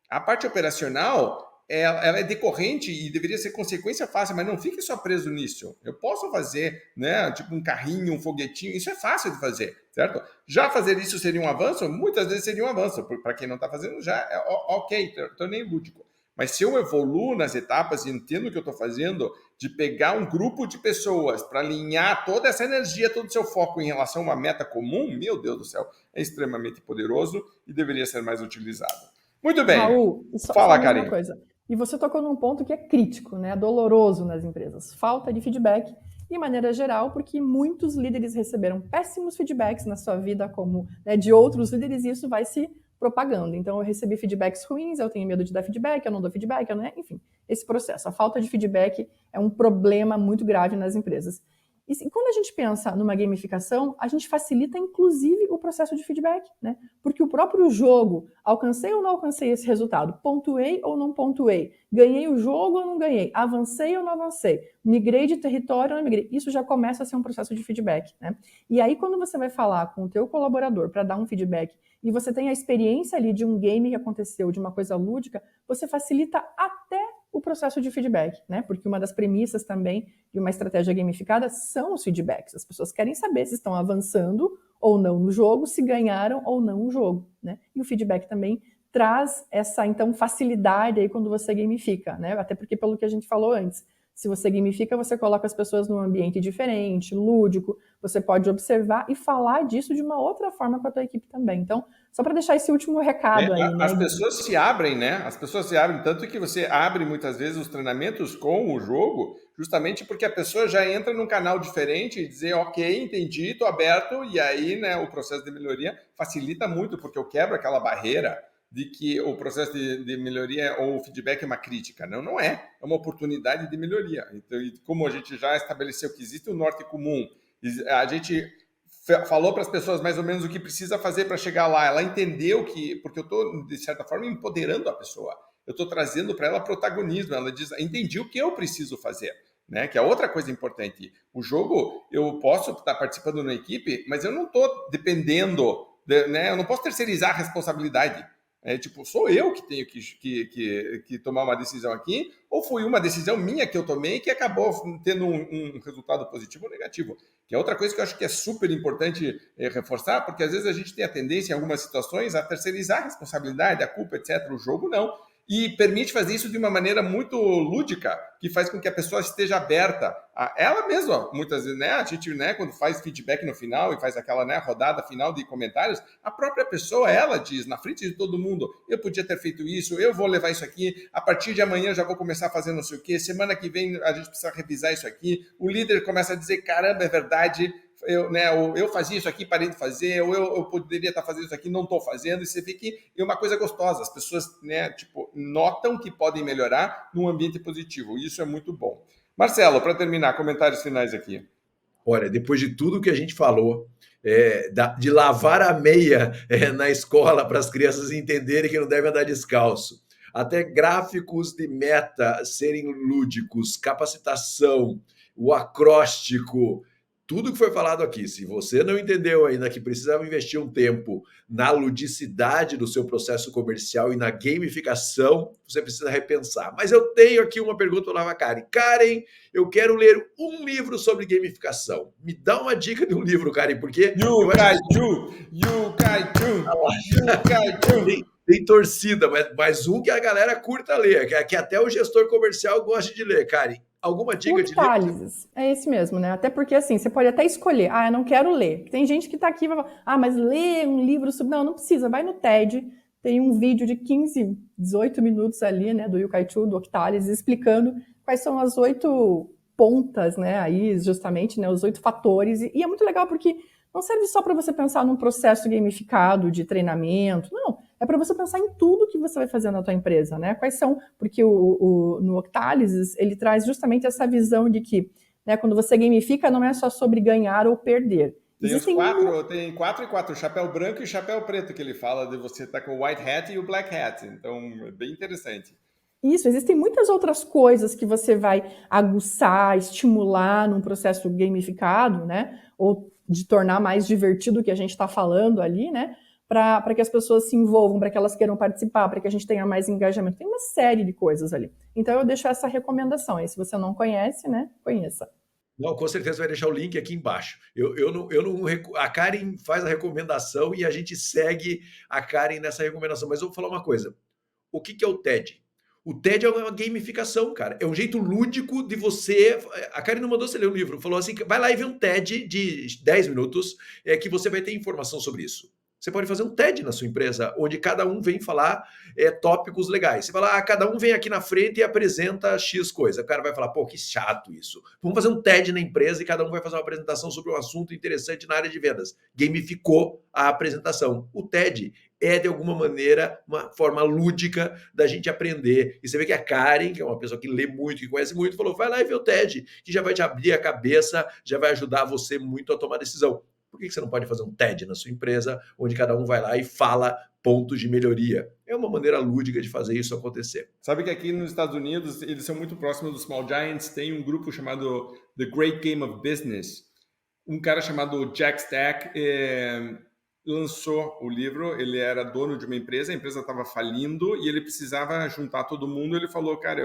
a parte operacional ela é decorrente e deveria ser consequência fácil, mas não fique só preso nisso. Eu posso fazer, né, tipo um carrinho, um foguetinho, isso é fácil de fazer, certo? Já fazer isso seria um avanço? Muitas vezes seria um avanço. Para quem não está fazendo, já é ok, tornei lúdico. Mas se eu evoluo nas etapas e entendo o que eu estou fazendo, de pegar um grupo de pessoas para alinhar toda essa energia, todo o seu foco em relação a uma meta comum, meu Deus do céu, é extremamente poderoso e deveria ser mais utilizado. Muito bem. Raul, Fala, Karen. Uma coisa. E você tocou num ponto que é crítico, né? Doloroso nas empresas. Falta de feedback, de maneira geral, porque muitos líderes receberam péssimos feedbacks na sua vida, como, né, de outros líderes, e isso vai se propagando. Então, eu recebi feedbacks ruins, eu tenho medo de dar feedback, eu não dou feedback, enfim, esse processo. A falta de feedback é um problema muito grave nas empresas. E quando a gente pensa numa gamificação, a gente facilita, inclusive, o processo de feedback, né? Porque o próprio jogo, alcancei ou não alcancei esse resultado? Pontuei ou não pontuei? Ganhei o jogo ou não ganhei? Avancei ou não avancei? Migrei de território ou não migrei? Isso já começa a ser um processo de feedback, né? E aí, quando você vai falar com o teu colaborador para dar um feedback e você tem a experiência ali de um game que aconteceu, de uma coisa lúdica, você facilita até o processo de feedback, né? Porque uma das premissas também de uma estratégia gamificada são os feedbacks. As pessoas querem saber se estão avançando ou não no jogo, se ganharam ou não o jogo, né? E o feedback também traz essa, então, facilidade aí quando você gamifica, né? Até porque, pelo que a gente falou antes, Se você gamifica, você coloca as pessoas num ambiente diferente, lúdico, você pode observar e falar disso de uma outra forma com a tua equipe também. Então, só para deixar esse último recado aí, né? As pessoas se abrem, né? As pessoas se abrem, tanto que você abre muitas vezes os treinamentos com o jogo, justamente porque a pessoa já entra num canal diferente e dizer, ok, entendi, estou aberto, e aí, né, o processo de melhoria facilita muito, porque eu quebro aquela barreira de que o processo de melhoria ou o feedback é uma crítica. Não, não é. É uma oportunidade de melhoria. Então, e como a gente já estabeleceu que existe um norte comum, a gente falou para as pessoas mais ou menos o que precisa fazer para chegar lá. Ela entendeu que, porque eu estou, de certa forma, empoderando a pessoa. Eu estou trazendo para ela protagonismo. Ela diz, entendi o que eu preciso fazer. Né? Que é outra coisa importante. O jogo, eu posso estar participando na equipe, mas eu não estou dependendo, né? Eu não posso terceirizar a responsabilidade. Tipo, sou eu que tenho que tomar uma decisão aqui, ou foi uma decisão minha que eu tomei que acabou tendo um resultado positivo ou negativo? Que é outra coisa que eu acho que é super importante reforçar, porque às vezes a gente tem a tendência, em algumas situações, a terceirizar a responsabilidade, a culpa, etc. O jogo não. E permite fazer isso de uma maneira muito lúdica, que faz com que a pessoa esteja aberta a ela mesma. Muitas vezes, né, a gente, né, quando faz feedback no final e faz aquela, né, rodada final de comentários, a própria pessoa, ela diz, na frente de todo mundo, eu podia ter feito isso, eu vou levar isso aqui, a partir de amanhã eu já vou começar a fazer não sei o quê, semana que vem a gente precisa revisar isso aqui, o líder começa a dizer, caramba, é verdade, eu fazia isso aqui, parei de fazer, ou eu poderia estar fazendo isso aqui, não estou fazendo, e você vê que é uma coisa gostosa, as pessoas, né, tipo, notam que podem melhorar num ambiente positivo, e isso é muito bom. Marcelo, para terminar, comentários finais aqui. Olha, depois de tudo que a gente falou, de lavar a meia na escola para as crianças entenderem que não devem andar descalço, até gráficos de meta serem lúdicos, capacitação, o acróstico, tudo que foi falado aqui. Se você não entendeu ainda que precisava investir um tempo na ludicidade do seu processo comercial e na gamificação, você precisa repensar. Mas eu tenho aqui uma pergunta para a Karen. Karen, eu quero ler um livro sobre gamificação. Me dá uma dica de um livro, Karen, porque... Tem torcida, mas um que a galera curta ler, que até o gestor comercial gosta de ler, Karen. Alguma dica de livro? É esse mesmo, né? Até porque, assim, você pode até escolher. Eu não quero ler. Tem gente que está aqui e vai falar, mas ler um livro sobre... Não precisa. Vai no TED, tem um vídeo de 15, 18 minutos ali, né, do Yukai-Chu, do Octalis, explicando quais são as 8 pontas, né, aí, justamente, né, os 8 fatores. E é muito legal porque não serve só para você pensar num processo gamificado de treinamento, não. É para você pensar em tudo que você vai fazer na tua empresa, né? Quais são, porque no Octalysis, ele traz justamente essa visão de que, né, quando você gamifica, não é só sobre ganhar ou perder. Tem 4 e 4, o chapéu branco e o chapéu preto, que ele fala de você estar com o white hat e o black hat. Então, é bem interessante. Isso, existem muitas outras coisas que você vai aguçar, estimular num processo gamificado, né? Ou de tornar mais divertido o que a gente está falando ali, né? Para que as pessoas se envolvam, para que elas queiram participar, para que a gente tenha mais engajamento. Tem uma série de coisas ali. Então, eu deixo essa recomendação aí. Se você não conhece, né, conheça. Não, com certeza vai deixar o link aqui embaixo. A Karen faz a recomendação e a gente segue a Karen nessa recomendação. Mas eu vou falar uma coisa. O que é o TED? O TED é uma gamificação, cara. É um jeito lúdico de você... A Karen não mandou você ler um livro. Falou assim, vai lá e vê um TED de 10 minutos que você vai ter informação sobre isso. Você pode fazer um TED na sua empresa, onde cada um vem falar tópicos legais. Você fala, cada um vem aqui na frente e apresenta X coisa. O cara vai falar, pô, que chato isso. Vamos fazer um TED na empresa e cada um vai fazer uma apresentação sobre um assunto interessante na área de vendas. Gamificou a apresentação. O TED é, de alguma maneira, uma forma lúdica da gente aprender. E você vê que a Karen, que é uma pessoa que lê muito, que conhece muito, falou, vai lá e vê o TED, que já vai te abrir a cabeça, já vai ajudar você muito a tomar decisão. Por que você não pode fazer um TED na sua empresa, onde cada um vai lá e fala pontos de melhoria? É uma maneira lúdica de fazer isso acontecer. Sabe que aqui nos Estados Unidos, eles são muito próximos dos Small Giants, tem um grupo chamado The Great Game of Business. Um cara chamado Jack Stack lançou o livro, ele era dono de uma empresa, a empresa estava falindo e ele precisava juntar todo mundo. Ele falou, cara,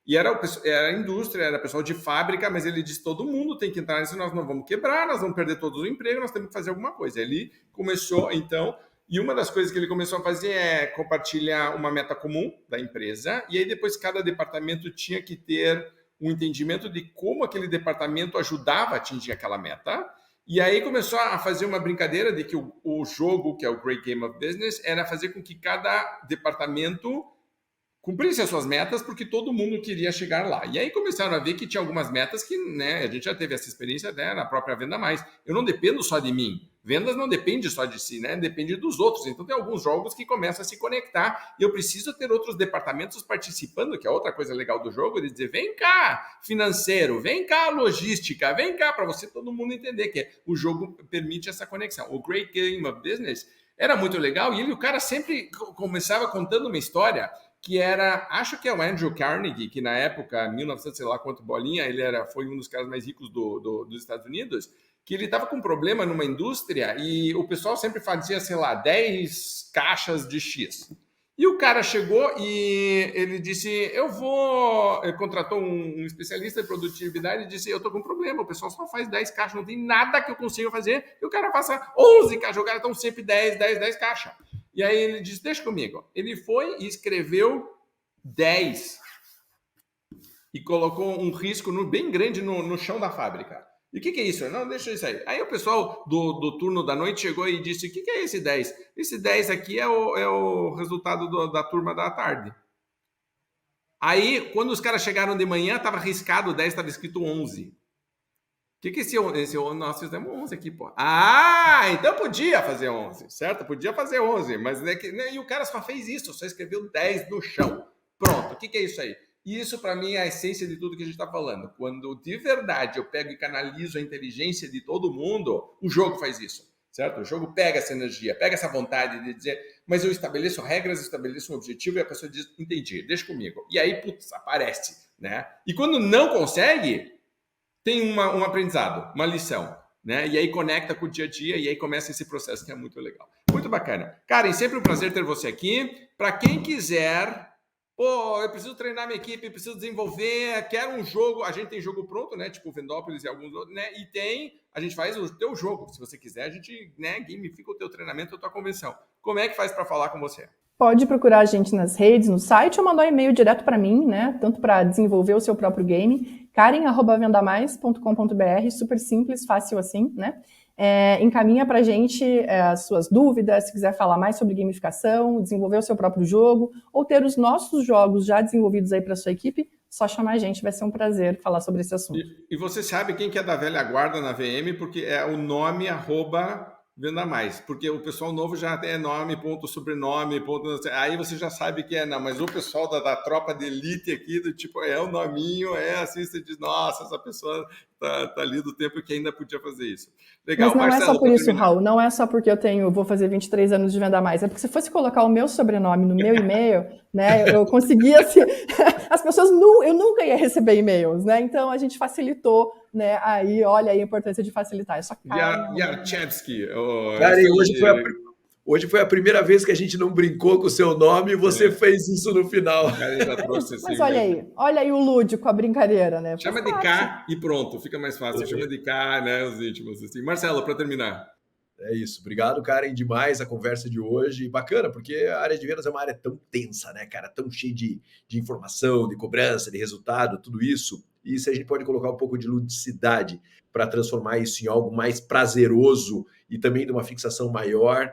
E era a indústria, era pessoal de fábrica, mas ele disse, todo mundo tem que entrar nisso, nós não vamos quebrar, nós vamos perder todos o emprego, nós temos que fazer alguma coisa. Ele começou, então, e uma das coisas que ele começou a fazer é compartilhar uma meta comum da empresa, e aí depois cada departamento tinha que ter um entendimento de como aquele departamento ajudava a atingir aquela meta. E aí começou a fazer uma brincadeira de que o jogo, que é o Great Game of Business, era fazer com que cada departamento cumprisse as suas metas, porque todo mundo queria chegar lá. E aí começaram a ver que tinha algumas metas que, né, a gente já teve essa experiência, né, na própria Venda Mais. Eu não dependo só de mim. Vendas não depende só de si, né? Depende dos outros. Então tem alguns jogos que começam a se conectar e eu preciso ter outros departamentos participando, que é outra coisa legal do jogo, de dizer, vem cá, financeiro, vem cá, logística, vem cá, para você todo mundo entender que o jogo permite essa conexão. O Great Game of Business era muito legal e o cara sempre começava contando uma história que era, acho que é o Andrew Carnegie, que na época, 1900, sei lá quanto bolinha, foi um dos caras mais ricos dos Estados Unidos, que ele estava com um problema numa indústria e o pessoal sempre fazia, sei lá, 10 caixas de X. E o cara chegou e ele disse, ele contratou um especialista de produtividade e disse, eu tô com um problema, o pessoal só faz 10 caixas, não tem nada que eu consiga fazer, e o cara passa 11 caixas, o cara estão sempre 10 caixas. E aí ele disse, deixa comigo. Ele foi e escreveu 10 e colocou um risco bem grande no chão da fábrica. E o que é isso? Não, deixa isso aí. Aí o pessoal do turno da noite chegou e disse, o que é esse 10? Esse 10 aqui é o resultado da turma da tarde. Aí, quando os caras chegaram de manhã, estava riscado 10, estava escrito 11. O que esse nós fizemos 11 aqui, pô. Ah, então podia fazer 11, certo? Podia fazer 11, mas e o cara só fez isso, só escreveu 10 no chão. Pronto, o que é isso aí? E isso, para mim, é a essência de tudo que a gente está falando. Quando, de verdade, eu pego e canalizo a inteligência de todo mundo, o jogo faz isso, certo? O jogo pega essa energia, pega essa vontade de dizer, mas eu estabeleço regras, estabeleço um objetivo e a pessoa diz, entendi, deixa comigo. E aí, putz, aparece, né? E quando não consegue, tem um aprendizado, uma lição, né? E aí conecta com o dia a dia e aí começa esse processo que é muito legal. Muito bacana. Karen, sempre um prazer ter você aqui. Para quem quiser, eu preciso treinar minha equipe, preciso desenvolver, quero um jogo, a gente tem jogo pronto, né? Tipo Vendópolis e alguns outros, né? E a gente faz o teu jogo. Se você quiser, a gente, né, gamifica o teu treinamento, a tua convenção. Como é que faz para falar com você? Pode procurar a gente nas redes, no site, ou mandar um e-mail direto para mim, né? Tanto para desenvolver o seu próprio game, karen@vendamais.com.br, super simples, fácil assim, né? Encaminha para a gente as suas dúvidas, se quiser falar mais sobre gamificação, desenvolver o seu próprio jogo, ou ter os nossos jogos já desenvolvidos aí para sua equipe, só chamar a gente, vai ser um prazer falar sobre esse assunto. E você sabe quem que é da velha guarda na VM, porque é o nome @Venda Mais, porque o pessoal novo já tem nome, ponto, sobrenome, ponto, aí você já sabe que não, mas o pessoal da tropa de elite aqui, do tipo, é o nominho, assim, você diz, nossa, essa pessoa tá ali do tempo que ainda podia fazer isso. Legal, mas não Marcelo, é só por isso, Raul, não é só porque vou fazer 23 anos de Venda Mais, é porque se fosse colocar o meu sobrenome no meu e-mail, né, eu conseguia, assim, as pessoas, eu nunca ia receber e-mails, né, então a gente facilitou, né, aí, olha aí a importância de facilitar. Só Yarchevsky. Cara, hoje foi a primeira vez que a gente não brincou com o seu nome e você fez isso no final. Já trouxe assim, mas olha aí o lúdico, a brincadeira, né? Chama de K e pronto, fica mais fácil. Chama de K, né, os íntimos, assim. Marcelo, para terminar. É isso. Obrigado, Karen, demais a conversa de hoje. Bacana, porque a área de vendas é uma área tão tensa, né, cara? Tão cheia de informação, de cobrança, de resultado, tudo isso. E se a gente pode colocar um pouco de ludicidade para transformar isso em algo mais prazeroso e também de uma fixação maior,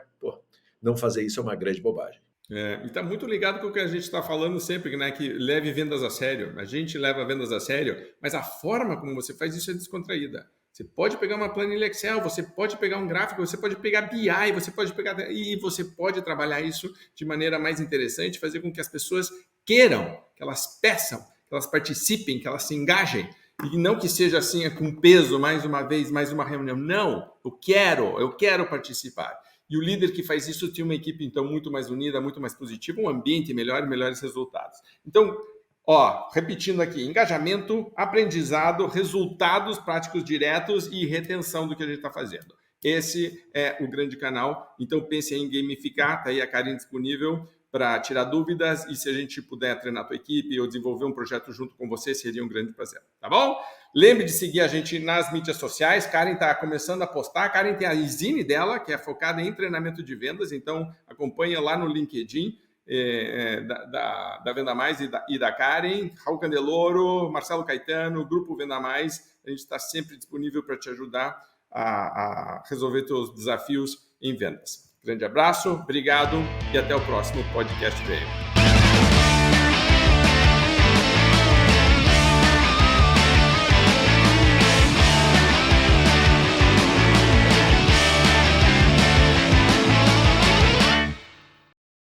não fazer isso é uma grande bobagem. E está muito ligado com o que a gente está falando sempre, né? Que leve vendas a sério. A gente leva vendas a sério, mas a forma como você faz isso é descontraída. Você pode pegar uma planilha Excel, você pode pegar um gráfico, você pode pegar BI, você pode trabalhar isso de maneira mais interessante, fazer com que as pessoas queiram, que elas peçam, que elas participem, que elas se engajem. E não que seja assim, com peso, mais uma vez, mais uma reunião. Não, eu quero participar. E o líder que faz isso tem uma equipe, então, muito mais unida, muito mais positiva, um ambiente melhor e melhores resultados. Então, repetindo aqui, engajamento, aprendizado, resultados práticos diretos e retenção do que a gente está fazendo. Esse é o grande canal. Então, pense em gamificar, está aí a Karen disponível para tirar dúvidas e se a gente puder treinar a tua equipe ou desenvolver um projeto junto com você, seria um grande prazer, tá bom? Lembre de seguir a gente nas mídias sociais. Karen está começando a postar. Karen tem a zine dela, que é focada em treinamento de vendas, então acompanha lá no LinkedIn. da Venda Mais e da Karen, Raul Candeloro, Marcelo Caetano, Grupo Venda Mais. A gente está sempre disponível para te ajudar a resolver teus desafios em vendas. Grande abraço, obrigado e até o próximo podcast VM.